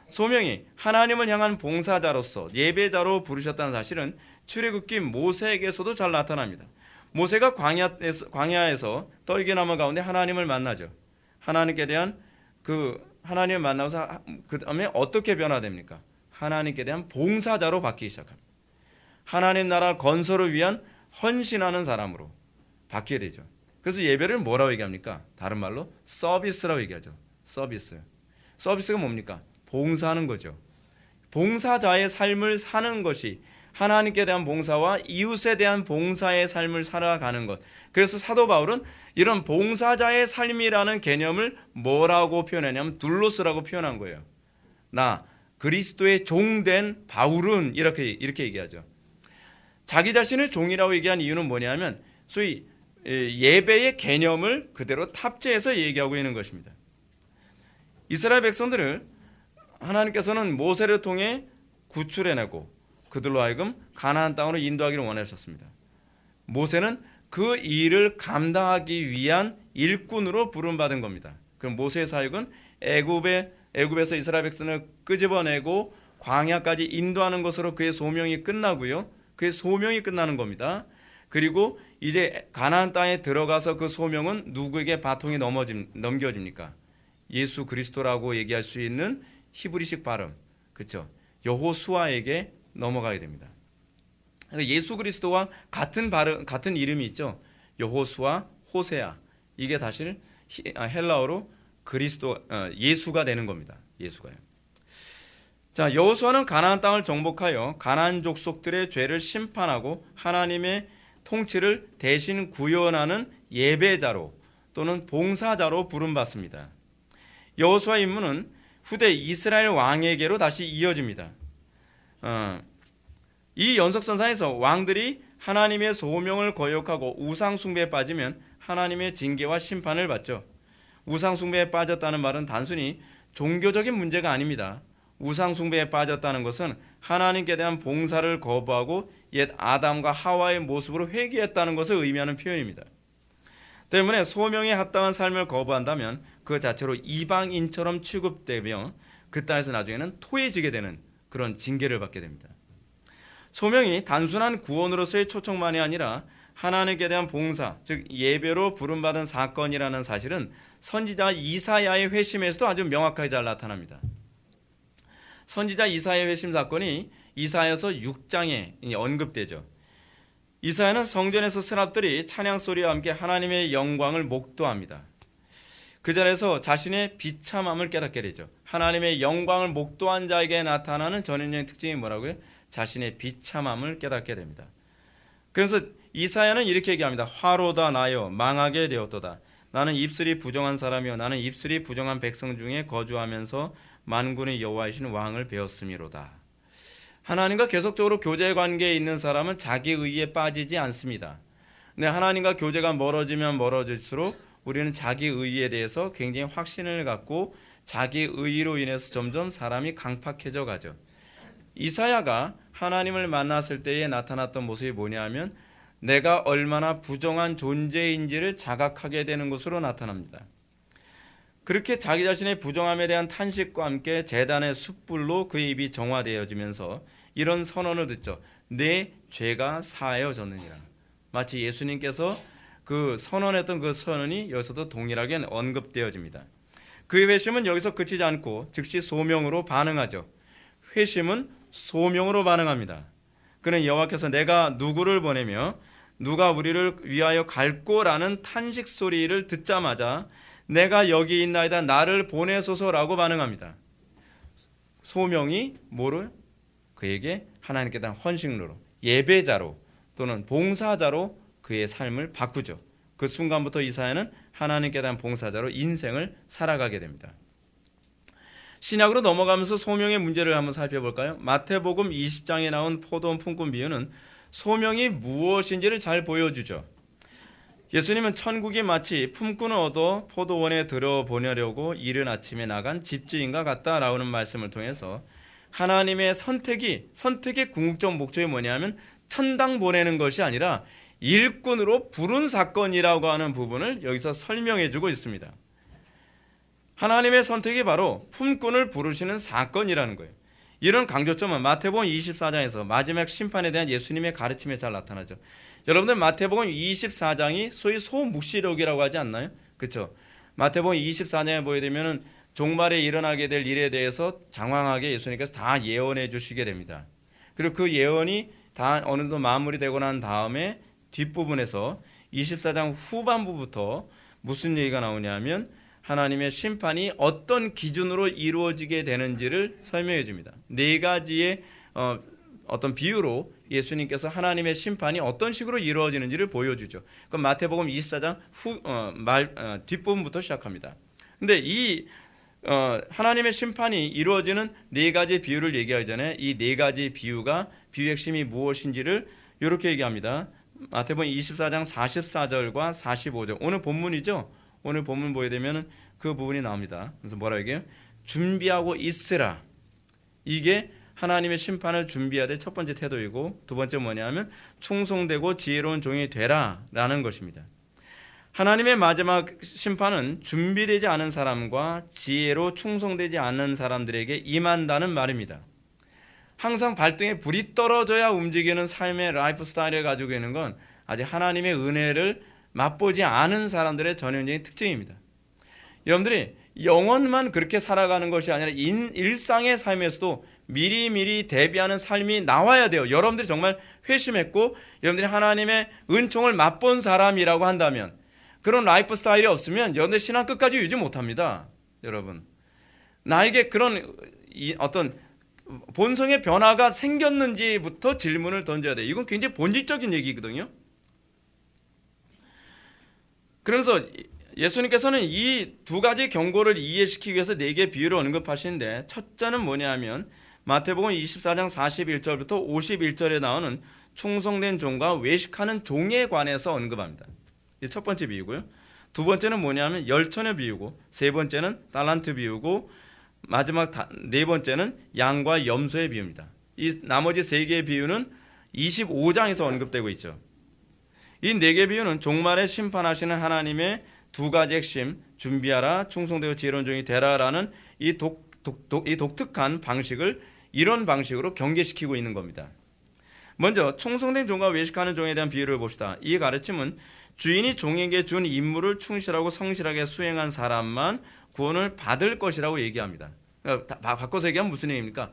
소명이 하나님을 향한 봉사자로서 예배자로 부르셨다는 사실은 출애굽기 모세에게서도 잘 나타납니다. 모세가 광야에서 떨기나무 가운데 하나님을 만나죠. 하나님께 대한 하나님을 만나서 그 다음에 어떻게 변화됩니까? 하나님께 대한 봉사자로 바뀌기 시작합니다. 하나님 나라 건설을 위한 헌신하는 사람으로 바뀌게 되죠. 그래서 예배를 뭐라고 얘기합니까? 다른 말로 서비스라고 얘기하죠. 서비스가 뭡니까? 봉사하는 거죠. 봉사자의 삶을 사는 것이 하나님께 대한 봉사와 이웃에 대한 봉사의 삶을 살아가는 것. 그래서 사도 바울은 이런 봉사자의 삶이라는 개념을 뭐라고 표현하냐면 둘로스라고 표현한 거예요. 나 그리스도의 종된 바울은 이렇게 얘기하죠. 자기 자신을 종이라고 얘기한 이유는 뭐냐면 소위 예배의 개념을 그대로 탑재해서 얘기하고 있는 것입니다. 이스라엘 백성들을 하나님께서는 모세를 통해 구출해내고 그들로 하여금 가나안 땅으로 인도하기를 원하셨습니다. 모세는 그 일을 감당하기 위한 일꾼으로 부름받은 겁니다. 그럼 모세의 사역은 애굽에서 이스라엘 백성을 끄집어내고 광야까지 인도하는 것으로 그의 소명이 끝나고요. 그의 소명이 끝나는 겁니다. 그리고 이제 가나안 땅에 들어가서 그 소명은 누구에게 바통이 넘겨집니까? 예수 그리스도라고 얘기할 수 있는 히브리식 발음, 그렇죠? 여호수아에게 넘어가게 됩니다. 예수 그리스도와 같은 이름이 있죠. 여호수아, 호세아. 이게 사실 헬라어로 예수가 되는 겁니다. 예수가요. 자, 여호수아는 가나안 땅을 정복하여 가나안 족속들의 죄를 심판하고 하나님의 통치를 대신 구현하는 예배자로 또는 봉사자로 부름받습니다. 여호수아 임무는 후대 이스라엘 왕에게로 다시 이어집니다. 이 연속선상에서 왕들이 하나님의 소명을 거역하고 우상숭배에 빠지면 하나님의 징계와 심판을 받죠. 우상숭배에 빠졌다는 말은 단순히 종교적인 문제가 아닙니다. 우상숭배에 빠졌다는 것은 하나님께 대한 봉사를 거부하고 옛 아담과 하와의 모습으로 회귀했다는 것을 의미하는 표현입니다. 때문에 소명에 합당한 삶을 거부한다면 그 자체로 이방인처럼 취급되며 그 땅에서 나중에는 토해지게 되는 그런 징계를 받게 됩니다. 소명이 단순한 구원으로서의 초청만이 아니라 하나님께 대한 봉사, 즉 예배로 부름받은 사건이라는 사실은 선지자 이사야의 회심에서도 아주 명확하게 잘 나타납니다. 선지자 이사야의 회심 사건이 이사야서 6장에 언급되죠. 이사야는 성전에서 스랍들이 찬양 소리와 함께 하나님의 영광을 목도합니다. 그 자리에서 자신의 비참함을 깨닫게 되죠. 하나님의 영광을 목도한 자에게 나타나는 전인적인 특징이 뭐라고요? 자신의 비참함을 깨닫게 됩니다. 그래서 이사야는 이렇게 얘기합니다. 화로다 나여 망하게 되었도다. 나는 입술이 부정한 사람이요 나는 입술이 부정한 백성 중에 거주하면서 만군의 여호와이신 왕을 배웠음이로다. 하나님과 계속적으로 교제 관계에 있는 사람은 자기 의에 빠지지 않습니다. 근데 하나님과 교제가 멀어지면 멀어질수록 우리는 자기 의에 대해서 굉장히 확신을 갖고 자기 의로 인해서 점점 사람이 강팍해져 가죠. 이사야가 하나님을 만났을 때에 나타났던 모습이 뭐냐면 내가 얼마나 부정한 존재인지를 자각하게 되는 것으로 나타납니다. 그렇게 자기 자신의 부정함에 대한 탄식과 함께 제단의 숯불로 그의 입이 정화되어지면서 이런 선언을 듣죠. 내 죄가 사하여졌느니라. 마치 예수님께서 그 선언했던 그 선언이 여기서도 동일하게 언급되어집니다. 그의 회심은 여기서 그치지 않고 즉시 소명으로 반응하죠. 회심은 소명으로 반응합니다. 그는 여호와께서 내가 누구를 보내며 누가 우리를 위하여 갈꼬라는 탄식 소리를 듣자마자 내가 여기 있나이다 나를 보내소서라고 반응합니다. 소명이 뭐를? 그에게 하나님께 대한 헌신으로 예배자로 또는 봉사자로 그의 삶을 바꾸죠. 그 순간부터 이사야는 하나님께 대한 봉사자로 인생을 살아가게 됩니다. 신약으로 넘어가면서 소명의 문제를 한번 살펴볼까요? 마태복음 20장에 나온 포도원 품꾼 비유는 소명이 무엇인지를 잘 보여주죠. 예수님은 천국이 마치 품꾼을 얻어 포도원에 들어보내려고 이른 아침에 나간 집주인과 같다라는 말씀을 통해서 하나님의 선택의 궁극적 목적이 뭐냐면 천당 보내는 것이 아니라 일꾼으로 부른 사건이라고 하는 부분을 여기서 설명해 주고 있습니다. 하나님의 선택이 바로 품꾼을 부르시는 사건이라는 거예요. 이런 강조점은 마태복음 24장에서 마지막 심판에 대한 예수님의 가르침에 잘 나타나죠. 여러분들 마태복음 24장이 소위 소묵시록이라고 하지 않나요? 그렇죠? 마태복음 24장에 보게 되면은 종말에 일어나게 될 일에 대해서 장황하게 예수님께서 다 예언해 주시게 됩니다. 그리고 그 예언이 다 어느 정도 마무리되고 난 다음에 뒷부분에서 24장 후반부부터 무슨 얘기가 나오냐면 하나님의 심판이 어떤 기준으로 이루어지게 되는지를 설명해 줍니다. 네 가지의 어떤 비유로 예수님께서 하나님의 심판이 어떤 식으로 이루어지는지를 보여주죠. 그럼 마태복음 24장 뒷부분부터 시작합니다. 근데 이 하나님의 심판이 이루어지는 네 가지 비유를 얘기하기 전에 이 네 가지 비유가 비유 핵심이 무엇인지를 이렇게 얘기합니다. 마태복음 24장 44절과 45절 오늘 본문이죠. 오늘 본문 보게 되면 그 부분이 나옵니다. 그래서 뭐라 얘기해요? 준비하고 있으라. 이게 하나님의 심판을 준비해야 될 첫 번째 태도이고, 두 번째 뭐냐면 충성되고 지혜로운 종이 되라라는 것입니다. 하나님의 마지막 심판은 준비되지 않은 사람과 지혜로 충성되지 않는 사람들에게 임한다는 말입니다. 항상 발등에 불이 떨어져야 움직이는 삶의 라이프 스타일을 가지고 있는 건 아직 하나님의 은혜를 맛보지 않은 사람들의 전형적인 특징입니다. 여러분들이 영원만 그렇게 살아가는 것이 아니라 일상의 삶에서도 미리미리 대비하는 삶이 나와야 돼요. 여러분들이 정말 회심했고 여러분들이 하나님의 은총을 맛본 사람이라고 한다면, 그런 라이프 스타일이 없으면 여러분들 신앙 끝까지 유지 못합니다. 여러분, 나에게 그런 어떤 본성의 변화가 생겼는지부터 질문을 던져야 돼요. 이건 굉장히 본질적인 얘기거든요. 그러면서 예수님께서는 이 두 가지 경고를 이해시키기 위해서 네 개의 비유를 언급하시는데, 첫째는 뭐냐면 마태복음 24장 41절부터 51절에 나오는 충성된 종과 외식하는 종에 관해서 언급합니다. 이 첫 번째 비유고요. 두 번째는 뭐냐면 열처녀 비유고, 세 번째는 달란트 비유고, 마지막 네 번째는 양과 염소의 비유입니다. 이 나머지 세 개의 비유는 25장에서 언급되고 있죠. 이 네 개의 비유는 종말에 심판하시는 하나님의 두 가지 핵심, 준비하라, 충성되고 지혜로운 종이 되라라는 이 독특한 방식을 이런 방식으로 경계시키고 있는 겁니다. 먼저 충성된 종과 외식하는 종에 대한 비유를 봅시다. 이 가르침은 주인이 종에게 준 임무를 충실하고 성실하게 수행한 사람만 구원을 받을 것이라고 얘기합니다. 그러니까 바꿔서 얘기하면 무슨 얘기입니까?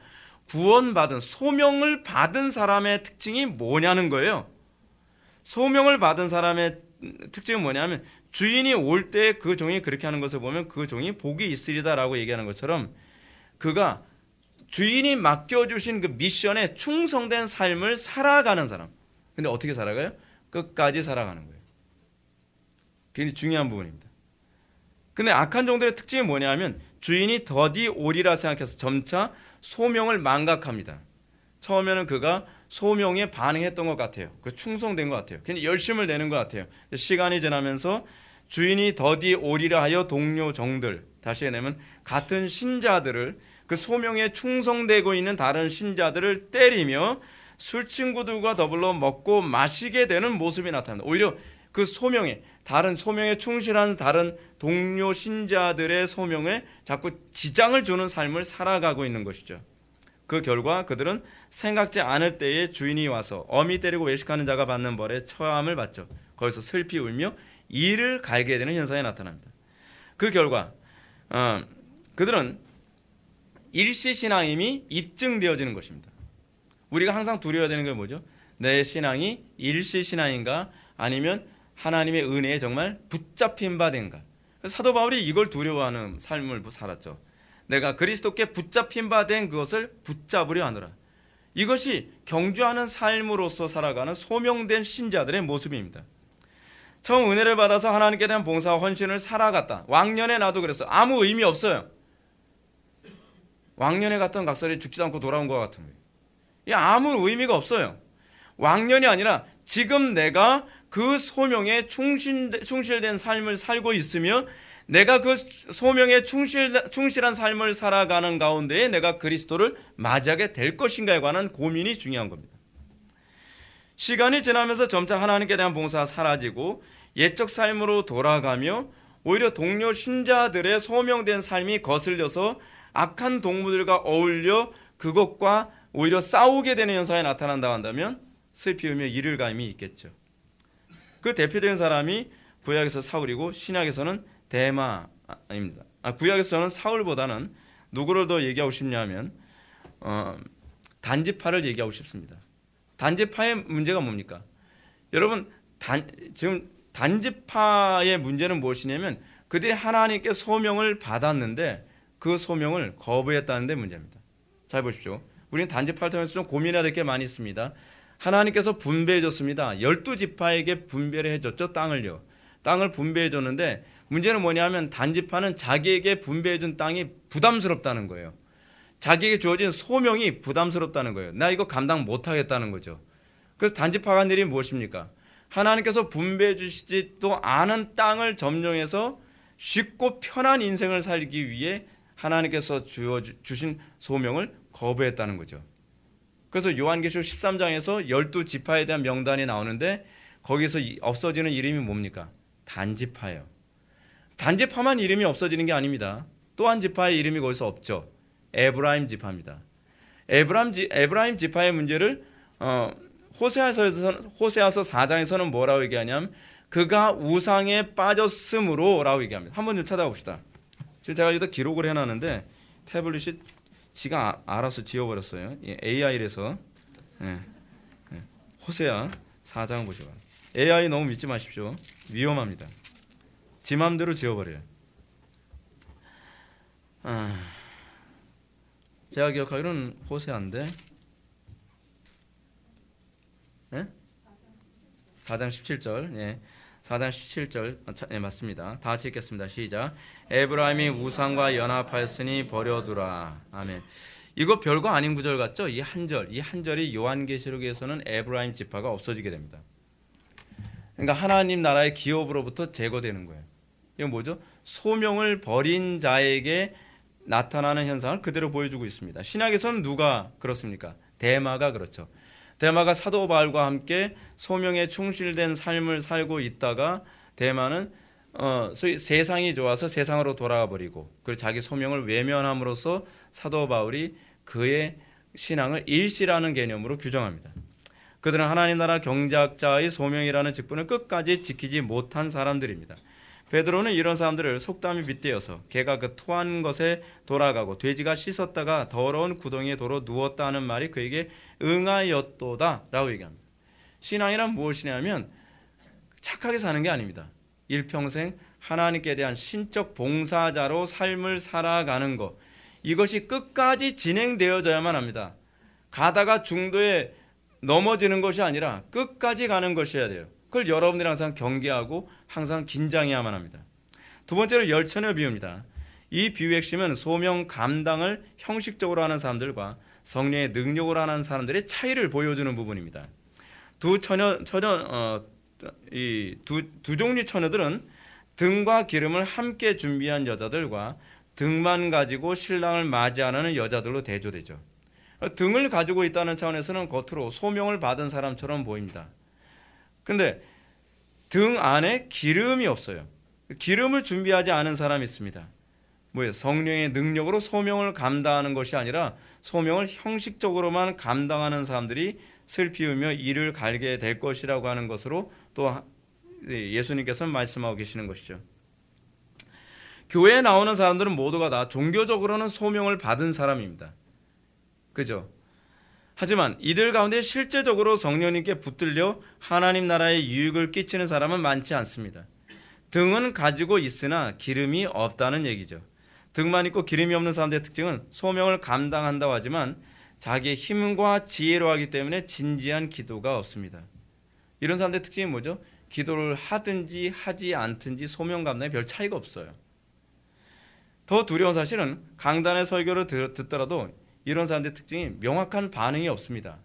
구원받은, 소명을 받은 사람의 특징이 뭐냐는 거예요. 소명을 받은 사람의 특징은 뭐냐면 주인이 올 때 그 종이 그렇게 하는 것을 보면 그 종이 복이 있으리다라고 얘기하는 것처럼, 그가 주인이 맡겨주신 그 미션에 충성된 삶을 살아가는 사람. 근데 어떻게 살아가요? 끝까지 살아가는 거예요. 굉장히 중요한 부분입니다. 근데 악한 종들의 특징이 뭐냐면 주인이 더디 오리라 생각해서 점차 소명을 망각합니다. 처음에는 그가 소명에 반응했던 것 같아요. 충성된 것 같아요. 그냥 열심을 내는 것 같아요. 시간이 지나면서 주인이 더디 오리라 하여 동료 종들, 다시 해내면 같은 신자들을, 그 소명에 충성되고 있는 다른 신자들을 때리며 술 친구들과 더불어 먹고 마시게 되는 모습이 나타납니다. 오히려 그 소명에, 다른 소명에 충실한 다른 동료 신자들의 소명에 자꾸 지장을 주는 삶을 살아가고 있는 것이죠. 그 결과 그들은 생각지 않을 때에 주인이 와서 어미 때리고 외식하는 자가 받는 벌에 처함을 받죠. 거기서 슬피 울며 이를 갈게 되는 현상이 나타납니다. 그 결과 그들은 일시신앙임이 입증되어지는 것입니다. 우리가 항상 두려워야 되는 게 뭐죠? 내 신앙이 일시신앙인가, 아니면 하나님의 은혜에 정말 붙잡힌 바 된가. 사도 바울이 이걸 두려워하는 삶을 살았죠. 내가 그리스도께 붙잡힌 바 된 그것을 붙잡으려 하노라. 이것이 경주하는 삶으로서 살아가는 소명된 신자들의 모습입니다. 처음 은혜를 받아서 하나님께 대한 봉사와 헌신을 살아갔다. 왕년에 나도 그랬어요. 아무 의미 없어요. 왕년에 갔던 각설이 죽지도 않고 돌아온 것 같은 거예요. 이게 아무 의미가 없어요. 왕년이 아니라 지금 내가 그 소명에 충실된 삶을 살고 있으며, 내가 그 소명에 충실한 삶을 살아가는 가운데에 내가 그리스도를 맞이하게 될 것인가에 관한 고민이 중요한 겁니다. 시간이 지나면서 점차 하나님께 대한 봉사가 사라지고 옛적 삶으로 돌아가며 오히려 동료 신자들의 소명된 삶이 거슬려서 악한 동무들과 어울려 그것과 오히려 싸우게 되는 현상이 나타난다 한다면 슬피 울며 이를 감이 있겠죠. 그 대표적인 사람이 구약에서 사울이고 신약에서는 데마입니다. 구약에서는 사울보다는 누구를 더 얘기하고 싶냐면 단지파를 얘기하고 싶습니다. 단지파의 문제가 뭡니까? 여러분, 지금 단지파의 문제는 무엇이냐면 그들이 하나님께 소명을 받았는데 그 소명을 거부했다는 데 문제입니다. 잘 보십시오. 우리는 단지파를 통해서 좀 고민해야 될 게 많이 있습니다. 하나님께서 분배해 줬습니다. 12지파에게 분배를 해줬죠. 땅을 분배해 줬는데 문제는 뭐냐면 단지파는 자기에게 분배해 준 땅이 부담스럽다는 거예요. 자기에게 주어진 소명이 부담스럽다는 거예요. 나 이거 감당 못하겠다는 거죠. 그래서 단지파가 한 일이 무엇입니까? 하나님께서 분배해 주시지도 않은 땅을 점령해서 쉽고 편한 인생을 살기 위해 하나님께서 주신 소명을 거부했다는 거죠. 그래서 요한계시록 13장에서 12지파에 대한 명단이 나오는데 거기서 없어지는 이름이 뭡니까? 단지파예요. 단지파만 이름이 없어지는 게 아닙니다. 또 한 지파의 이름이 거기서 없죠. 에브라임 지파입니다. 에브라임 지파의 문제를 호세아서 4장에서는 뭐라고 얘기하냐면 그가 우상에 빠졌으므로라고 얘기합니다. 한번 좀 찾아봅시다. 지금 제가 여기다 기록을 해놨는데 태블릿이 지가 알아서 지워버렸어요. AI에서 호세아 4장 보시고 AI 너무 믿지 마십시오. 위험합니다. 지 맘대로 지워버려요. 제가 기억하기로는 호세아인데 4장 17절 4장 17절 맞습니다. 다 같이 읽겠습니다. 시작. 에브라임이 우상과 연합하였으니 버려두라. 아멘. 이거 별거 아닌 구절 같죠? 이 한 절이 요한계시록에서는 에브라임 지파가 없어지게 됩니다. 그러니까 하나님 나라의 기업으로부터 제거되는 거예요. 이건 뭐죠? 소명을 버린 자에게 나타나는 현상을 그대로 보여주고 있습니다. 신약에서는 누가 그렇습니까? 데마가 그렇죠. 데마가 사도 바울과 함께 소명에 충실된 삶을 살고 있다가 데마는 소위 세상이 좋아서 세상으로 돌아가 버리고 그리고 자기 소명을 외면함으로써 사도 바울이 그의 신앙을 일시라는 개념으로 규정합니다. 그들은 하나님 나라 경작자의 소명이라는 직분을 끝까지 지키지 못한 사람들입니다. 베드로는 이런 사람들을 속담이 빗대어서 개가 그 토한 것에 돌아가고 돼지가 씻었다가 더러운 구덩이에 도로 누웠다 하는 말이 그에게 응하였도다 라고 얘기합니다. 신앙이란 무엇이냐면 착하게 사는 게 아닙니다. 일평생 하나님께 대한 신적 봉사자로 삶을 살아가는 것, 이것이 끝까지 진행되어져야만 합니다. 가다가 중도에 넘어지는 것이 아니라 끝까지 가는 것이어야 돼요. 그걸 여러분들이 항상 경계하고 항상 긴장해야만 합니다. 두 번째로 열처녀 비유입니다. 이 비유의 핵심은 소명 감당을 형식적으로 하는 사람들과 성령의 능력으로 하는 사람들의 차이를 보여주는 부분입니다. 두 종류 처녀들은 등과 기름을 함께 준비한 여자들과 등만 가지고 신랑을 맞이하는 여자들로 대조되죠. 등을 가지고 있다는 차원에서는 겉으로 소명을 받은 사람처럼 보입니다. 근데 등 안에 기름이 없어요. 기름을 준비하지 않은 사람이 있습니다. 뭐예요? 성령의 능력으로 소명을 감당하는 것이 아니라 소명을 형식적으로만 감당하는 사람들이 슬피 울며 이를 갈게 될 것이라고 하는 것으로 또 예수님께서는 말씀하고 계시는 것이죠. 교회에 나오는 사람들은 모두가 다 종교적으로는 소명을 받은 사람입니다. 그죠? 하지만 이들 가운데 실제적으로 성령님께 붙들려 하나님 나라에 유익을 끼치는 사람은 많지 않습니다. 등은 가지고 있으나 기름이 없다는 얘기죠. 등만 있고 기름이 없는 사람들의 특징은 소명을 감당한다고 하지만 자기의 힘과 지혜로 하기 때문에 진지한 기도가 없습니다. 이런 사람들의 특징이 뭐죠? 기도를 하든지 하지 않든지 소명 감당에 별 차이가 없어요. 더 두려운 사실은 강단의 설교를 듣더라도 이런 사람들의 특징이 명확한 반응이 없습니다.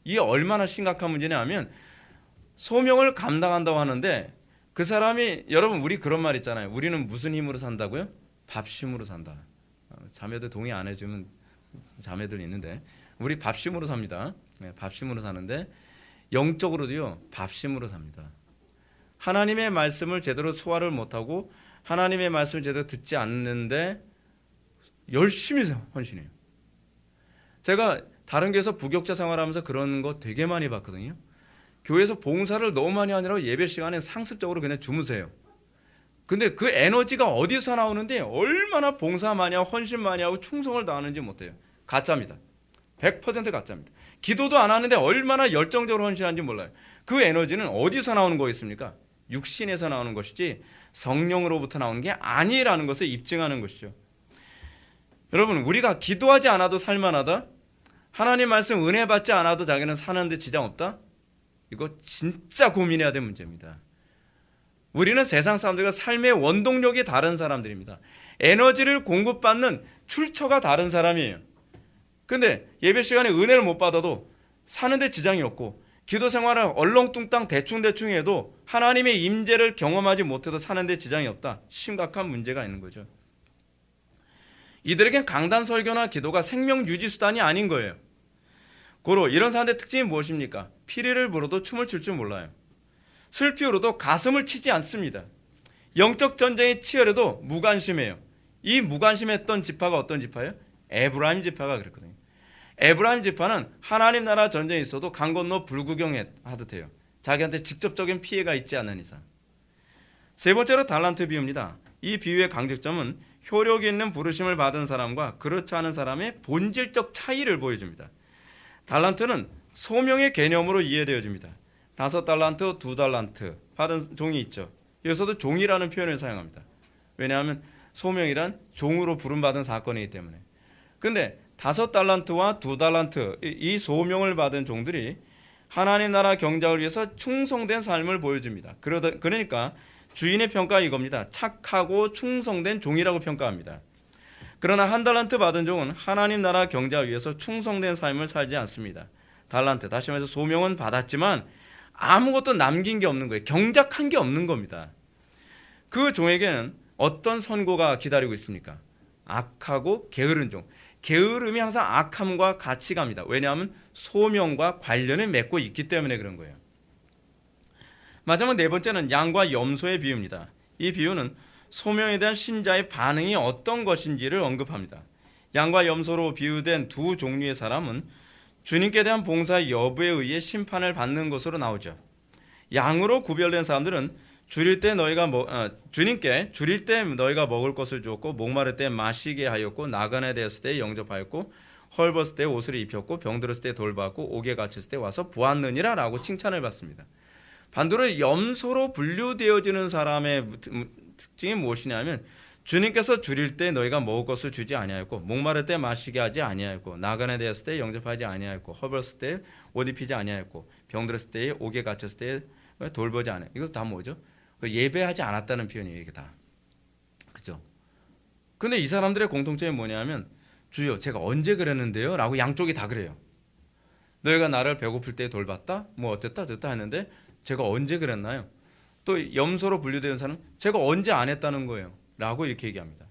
이게 얼마나 심각한 문제냐 하면 소명을 감당한다고 하는데 그 사람이, 여러분 우리 그런 말 있잖아요. 우리는 무슨 힘으로 산다고요? 밥심으로 산다. 자매들 동의 안 해주면 자매들 있는데 우리 밥심으로 삽니다. 밥심으로 사는데 영적으로도요 밥심으로 삽니다. 하나님의 말씀을 제대로 소화를 못하고 하나님의 말씀을 제대로 듣지 않는데 열심히 헌신해요. 제가 다른 교회에서 부교육자 생활하면서 그런 거 되게 많이 봤거든요. 교회에서 봉사를 너무 많이 하느라고 예배 시간에 상습적으로 그냥 주무세요. 근데 그 에너지가 어디서 나오는데 얼마나 봉사 많이 하고 헌신 많이 하고 충성을 다하는지 못해요. 가짜입니다. 100% 가짜입니다. 기도도 안 하는데 얼마나 열정적으로 헌신하는지 몰라요. 그 에너지는 어디서 나오는 거겠습니까? 육신에서 나오는 것이지 성령으로부터 나오는 게 아니라는 것을 입증하는 것이죠. 여러분 우리가 기도하지 않아도 살만하다? 하나님 말씀 은혜 받지 않아도 자기는 사는데 지장 없다? 이거 진짜 고민해야 될 문제입니다. 우리는 세상 사람들과 삶의 원동력이 다른 사람들입니다. 에너지를 공급받는 출처가 다른 사람이에요. 근데 예배 시간에 은혜를 못 받아도 사는데 지장이 없고 기도 생활을 얼렁뚱땅 대충 해도 하나님의 임재를 경험하지 못해도 사는데 지장이 없다. 심각한 문제가 있는 거죠. 이들에겐 강단 설교나 기도가 생명 유지 수단이 아닌 거예요. 고로 이런 사람들의 특징이 무엇입니까? 피리를 불어도 춤을 출 줄 몰라요. 슬피 울어도 가슴을 치지 않습니다. 영적 전쟁이 치열해도 무관심해요. 이 무관심했던 지파가 어떤 지파예요? 에브라임 지파가 그랬거든요. 에브라임 지파는 하나님 나라 전쟁이 있어도 강 건너 불구경하듯 해요. 자기한테 직접적인 피해가 있지 않는 이상. 세 번째로 달란트 비유입니다. 이 비유의 강조점은 효력이 있는 부르심을 받은 사람과 그렇지 않은 사람의 본질적 차이를 보여줍니다. 달란트는 소명의 개념으로 이해되어집니다. 5달란트, 2달란트 받은 종이 있죠. 여기서도 종이라는 표현을 사용합니다. 왜냐하면 소명이란 종으로 부름받은 사건이기 때문에. 근데 5달란트와 2달란트 이 소명을 받은 종들이 하나님 나라 경작을 위해서 충성된 삶을 보여줍니다. 그러니까 주인의 평가 이겁니다. 착하고 충성된 종이라고 평가합니다. 그러나 1달란트 받은 종은 하나님 나라 경작을 위해서 충성된 삶을 살지 않습니다. 달란트, 다시 말해서 소명은 받았지만 아무것도 남긴 게 없는 거예요. 경작한 게 없는 겁니다. 그 종에게는 어떤 선고가 기다리고 있습니까? 악하고 게으른 종. 게으름이 항상 악함과 같이 갑니다. 왜냐하면 소명과 관련을 맺고 있기 때문에 그런 거예요. 마지막 네 번째는 양과 염소의 비유입니다. 이 비유는 소명에 대한 신자의 반응이 어떤 것인지를 언급합니다. 양과 염소로 비유된 두 종류의 사람은 주님께 대한 봉사 여부에 의해 심판을 받는 것으로 나오죠. 양으로 구별된 사람들은 주님께 줄일 때 너희가 먹을 것을 주었고 목마를 때 마시게 하였고 나그네 되었을 때 영접하였고 헐벗을 때 옷을 입혔고 병들었을 때 돌봤고 옥에 갇혔을 때 와서 보았느니라 라고 칭찬을 받습니다. 반대로 염소로 분류되어지는 사람의 특징이 무엇이냐면 주님께서 줄일 때 너희가 먹을 것을 주지 아니하였고 목마를 때 마시게 하지 아니하였고 나그네 되었을 때 영접하지 아니하였고 헐벗을 때 옷 입히지 아니하였고 병들었을 때 옥에 갇혔을 때 돌보지 않아요. 이거 다 뭐죠? 예배하지 않았다는 표현이에요. 이게 다. 그죠? 근데 이 사람들의 공통점이 뭐냐면 주여 제가 언제 그랬는데요? 라고 양쪽이 다 그래요. 너희가 나를 배고플 때 돌봤다? 뭐 어땠다 저랬다 했는데 제가 언제 그랬나요? 또 염소로 분류되는 사람은 제가 언제 안 했다는 거예요. 라고 이렇게 얘기합니다.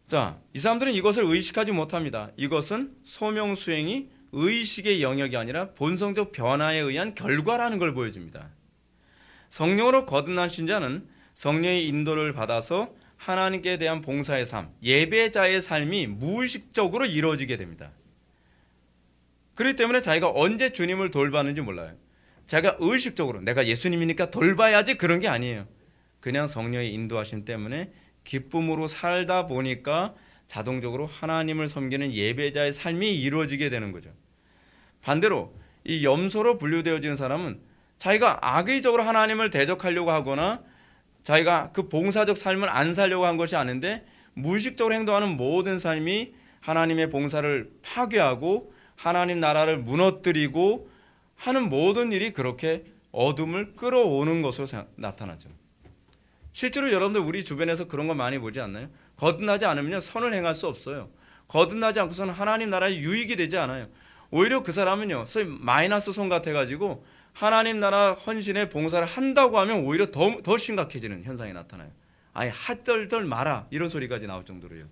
자, 이 사람들은 이것을 의식하지 못합니다. 이것은 소명 수행이 의식의 영역이 아니라 본성적 변화에 의한 결과라는 걸 보여줍니다. 성령으로 거듭난 신자는 성령의 인도를 받아서 하나님께 대한 봉사의 삶, 예배자의 삶이 무의식적으로 이루어지게 됩니다. 그렇기 때문에 자기가 언제 주님을 돌봤는지 몰라요. 자기가 의식적으로 내가 예수님이니까 돌봐야지 그런 게 아니에요. 그냥 성령의 인도하심 때문에 기쁨으로 살다 보니까 자동적으로 하나님을 섬기는 예배자의 삶이 이루어지게 되는 거죠. 반대로 이 염소로 분류되어지는 사람은 자기가 악의적으로 하나님을 대적하려고 하거나 자기가 그 봉사적 삶을 안 살려고 한 것이 아닌데 무의식적으로 행동하는 모든 삶이 하나님의 봉사를 파괴하고 하나님 나라를 무너뜨리고 하는 모든 일이 그렇게 어둠을 끌어오는 것으로 나타나죠. 실제로 여러분들 우리 주변에서 그런 거 많이 보지 않나요? 거듭나지 않으면 선을 행할 수 없어요. 거듭나지 않고서는 하나님 나라에 유익이 되지 않아요. 오히려 그 사람은요, 소위 마이너스 손 같아가지고 하나님 나라 헌신의 봉사를 한다고 하면 오히려 더 심각해지는 현상이 나타나요. 아예 핫덜덜 마라 이런 소리까지 나올 정도로요.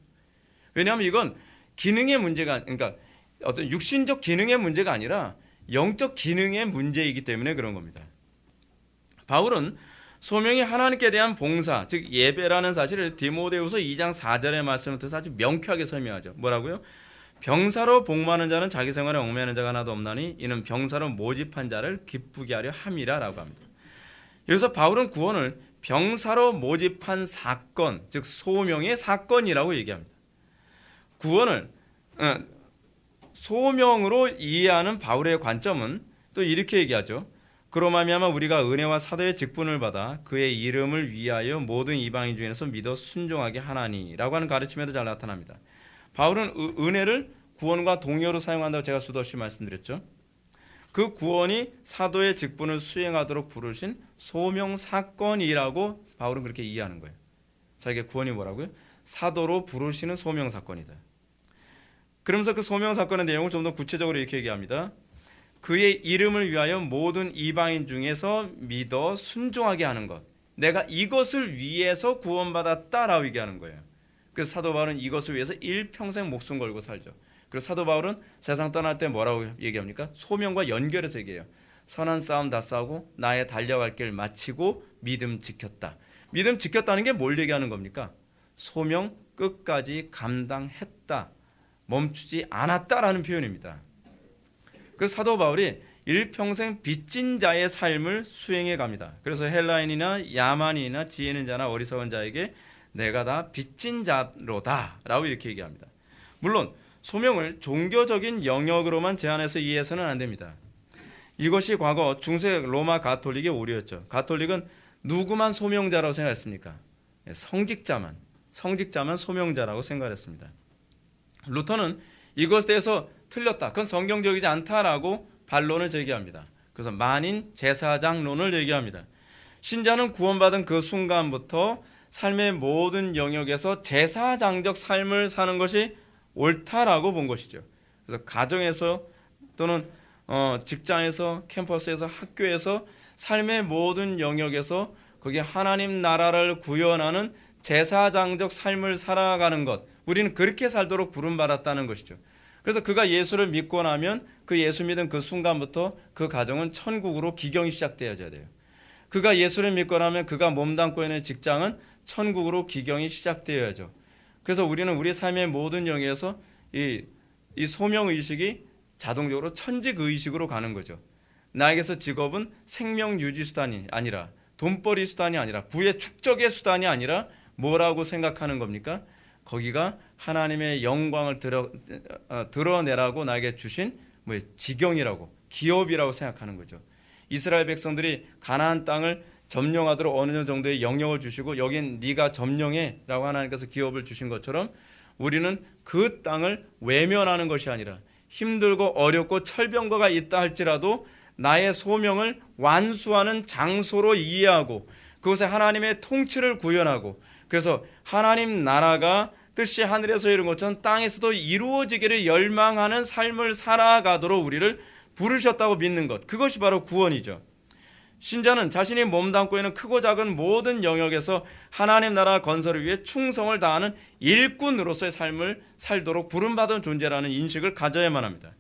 왜냐하면 이건 기능의 문제가, 그러니까 어떤 육신적 기능의 문제가 아니라 영적 기능의 문제이기 때문에 그런 겁니다. 바울은 소명이 하나님께 대한 봉사, 즉 예배라는 사실을 디모데후서 2장 4절의 말씀을 통해서 아주 명쾌하게 설명하죠. 뭐라고요? 병사로 복무하는 자는 자기 생활에 얽매이는 자가 하나도 없나니 이는 병사로 모집한 자를 기쁘게 하려 함이라 라고 합니다. 여기서 바울은 구원을 병사로 모집한 사건, 즉 소명의 사건이라고 얘기합니다. 구원을 소명으로 이해하는 바울의 관점은 또 이렇게 얘기하죠. 그로 말미암아 우리가 은혜와 사도의 직분을 받아 그의 이름을 위하여 모든 이방인 중에서 믿어 순종하게 하나니라고 하는 가르침에도 잘 나타납니다. 바울은 은혜를 구원과 동의어로 사용한다고 제가 수도 없이 말씀드렸죠. 그 구원이 사도의 직분을 수행하도록 부르신 소명 사건이라고 바울은 그렇게 이해하는 거예요. 자기의 구원이 뭐라고요? 사도로 부르시는 소명 사건이다. 그러면서 그 소명 사건의 내용을 좀 더 구체적으로 이렇게 얘기합니다. 그의 이름을 위하여 모든 이방인 중에서 믿어 순종하게 하는 것. 내가 이것을 위해서 구원받았다라고 얘기하는 거예요. 그래서 사도 바울은 이것을 위해서 일평생 목숨 걸고 살죠. 그리고 사도 바울은 세상 떠날 때 뭐라고 얘기합니까? 소명과 연결해서 얘기해요. 선한 싸움 다 싸우고 나의 달려갈 길 마치고 믿음 지켰다. 믿음 지켰다는 게 뭘 얘기하는 겁니까? 소명 끝까지 감당했다. 멈추지 않았다라는 표현입니다. 그 사도 바울이 일평생 빚진 자의 삶을 수행해 갑니다. 그래서 헬라인이나 야만인이나 지혜 있는 자나 어리석은 자에게 내가 다 빚진 자로다 라고 이렇게 얘기합니다. 물론 소명을 종교적인 영역으로만 제한해서 이해해서는 안 됩니다. 이것이 과거 중세 로마 가톨릭의 오류였죠. 가톨릭은 누구만 소명자라고 생각했습니까? 성직자만 소명자라고 생각했습니다. 루터는 이것에 대해서 틀렸다. 그건 성경적이지 않다라고 반론을 제기합니다. 그래서 만인 제사장론을 얘기합니다. 신자는 구원받은 그 순간부터 삶의 모든 영역에서 제사장적 삶을 사는 것이 옳다라고 본 것이죠. 그래서 가정에서 또는 직장에서, 캠퍼스에서, 학교에서 삶의 모든 영역에서 거기에 하나님 나라를 구현하는 제사장적 삶을 살아가는 것, 우리는 그렇게 살도록 부름받았다는 것이죠. 그래서 그가 예수를 믿고 나면 그 예수 믿은 그 순간부터 그 가정은 천국으로 기경이 시작되어져야 돼요. 그가 예수를 믿고 나면 그가 몸담고 있는 직장은 천국으로 기경이 시작되어야죠. 그래서 우리는 우리 삶의 모든 영역에서 이 소명의식이 자동적으로 천직의식으로 가는 거죠. 나에게서 직업은 생명 유지 수단이 아니라, 돈벌이 수단이 아니라, 부의 축적의 수단이 아니라 뭐라고 생각하는 겁니까? 거기가 하나님의 영광을 드러내라고 나에게 주신 지경이라고, 기업이라고 생각하는 거죠. 이스라엘 백성들이 가나안 땅을 점령하도록 어느 정도의 영역을 주시고 여긴 네가 점령해 라고 하나님께서 기업을 주신 것처럼 우리는 그 땅을 외면하는 것이 아니라 힘들고 어렵고 철병거가 있다 할지라도 나의 소명을 완수하는 장소로 이해하고 그곳에 하나님의 통치를 구현하고, 그래서 하나님 나라가 뜻이 하늘에서 이룬 것처럼 땅에서도 이루어지기를 열망하는 삶을 살아가도록 우리를 부르셨다고 믿는 것, 그것이 바로 구원이죠. 신자는 자신이 몸담고 있는 크고 작은 모든 영역에서 하나님 나라 건설을 위해 충성을 다하는 일꾼으로서의 삶을 살도록 부름받은 존재라는 인식을 가져야만 합니다.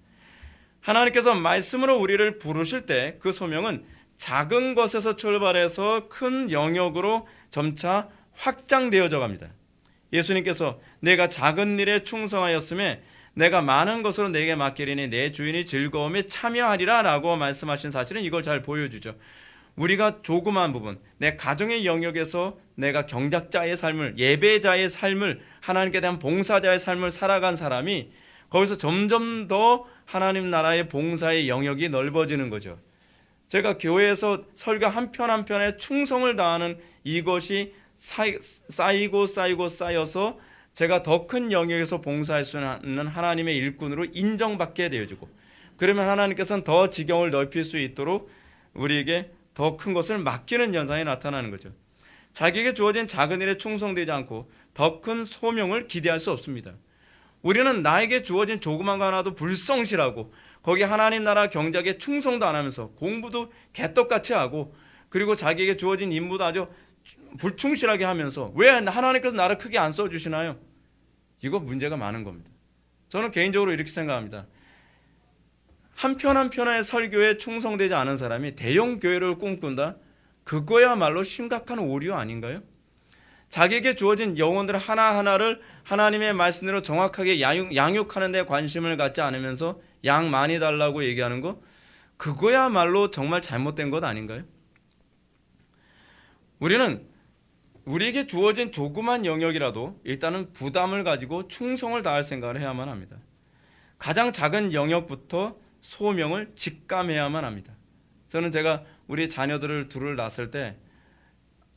하나님께서 말씀으로 우리를 부르실 때 그 소명은 작은 것에서 출발해서 큰 영역으로 점차 확장되어져 갑니다. 예수님께서 내가 작은 일에 충성하였음에 내가 많은 것으로 내게 맡기리니 내 주인이 즐거움에 참여하리라 라고 말씀하신 사실은 이걸 잘 보여주죠. 우리가 조그만 부분, 내 가정의 영역에서 내가 경작자의 삶을, 예배자의 삶을, 하나님께 대한 봉사자의 삶을 살아간 사람이 거기서 점점 더 하나님 나라의 봉사의 영역이 넓어지는 거죠. 제가 교회에서 설교 한 편 한 편에 충성을 다하는 이것이 쌓이고 쌓여서 제가 더 큰 영역에서 봉사할 수 있는 하나님의 일꾼으로 인정받게 되어지고, 그러면 하나님께서는 더 지경을 넓힐 수 있도록 우리에게 더 큰 것을 맡기는 현상이 나타나는 거죠. 자기에게 주어진 작은 일에 충성되지 않고 더 큰 소명을 기대할 수 없습니다. 우리는 나에게 주어진 조그만 거 하나도 불성실하고 거기 하나님 나라 경작에 충성도 안 하면서 공부도 개떡같이 하고 그리고 자기에게 주어진 임무도 아주 불충실하게 하면서 왜 하나님께서 나를 크게 안 써주시나요? 이거 문제가 많은 겁니다. 저는 개인적으로 이렇게 생각합니다. 한 편 한 편의 설교에 충성되지 않은 사람이 대형 교회를 꿈꾼다? 그거야말로 심각한 오류 아닌가요? 자기에게 주어진 영혼들 하나하나를 하나님의 말씀대로 정확하게 양육하는 데 관심을 갖지 않으면서 양 많이 달라고 얘기하는 거, 그거야말로 정말 잘못된 것 아닌가요? 우리는 우리에게 주어진 조그만 영역이라도 일단은 부담을 가지고 충성을 다할 생각을 해야만 합니다. 가장 작은 영역부터 소명을 직감해야만 합니다. 저는 제가 우리 자녀들을 둘을 낳았을 때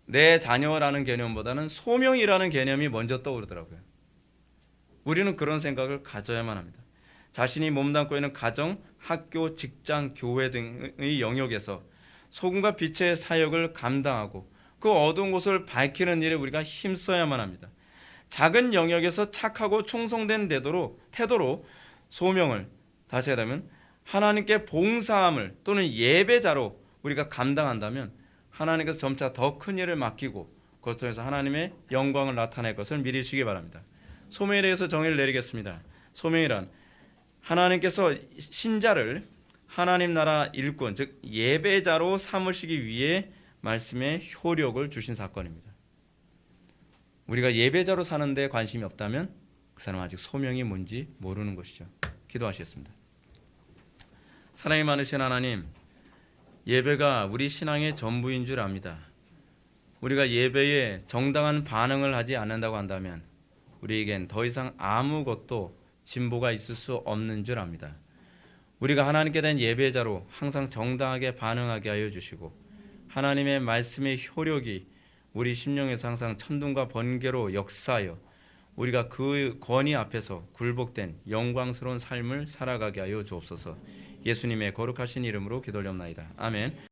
내 자녀라는 개념보다는 소명이라는 개념이 먼저 떠오르더라고요. 우리는 그런 생각을 가져야만 합니다. 자신이 몸담고 있는 가정, 학교, 직장, 교회 등의 영역에서 소금과 빛의 사역을 감당하고 그 어두운 곳을 밝히는 일에 우리가 힘써야만 합니다. 작은 영역에서 착하고 충성된 태도로 소명을, 다시 말하면 하나님께 봉사함을 또는 예배자로 우리가 감당한다면 하나님께서 점차 더 큰 일을 맡기고 그것을 통해서 하나님의 영광을 나타낼 것을 믿으시기 바랍니다. 소명에 대해서 정의를 내리겠습니다. 소명이란 하나님께서 신자를 하나님 나라 일꾼, 즉 예배자로 삼으시기 위해 말씀의 효력을 주신 사건입니다. 우리가 예배자로 사는데 관심이 없다면 그 사람은 아직 소명이 뭔지 모르는 것이죠. 기도하시겠습니다. 사랑이 많으신 하나님, 예배가 우리 신앙의 전부인 줄 압니다. 우리가 예배에 정당한 반응을 하지 않는다고 한다면 우리에겐 더 이상 아무것도 진보가 있을 수 없는 줄 압니다. 우리가 하나님께 대한 예배자로 항상 정당하게 반응하게 하여 주시고 하나님의 말씀의 효력이 우리 심령에서 항상 천둥과 번개로 역사하여 우리가 그 권위 앞에서 굴복된 영광스러운 삶을 살아가게 하여 주옵소서. 예수님의 거룩하신 이름으로 기도하옵나이다. 아멘.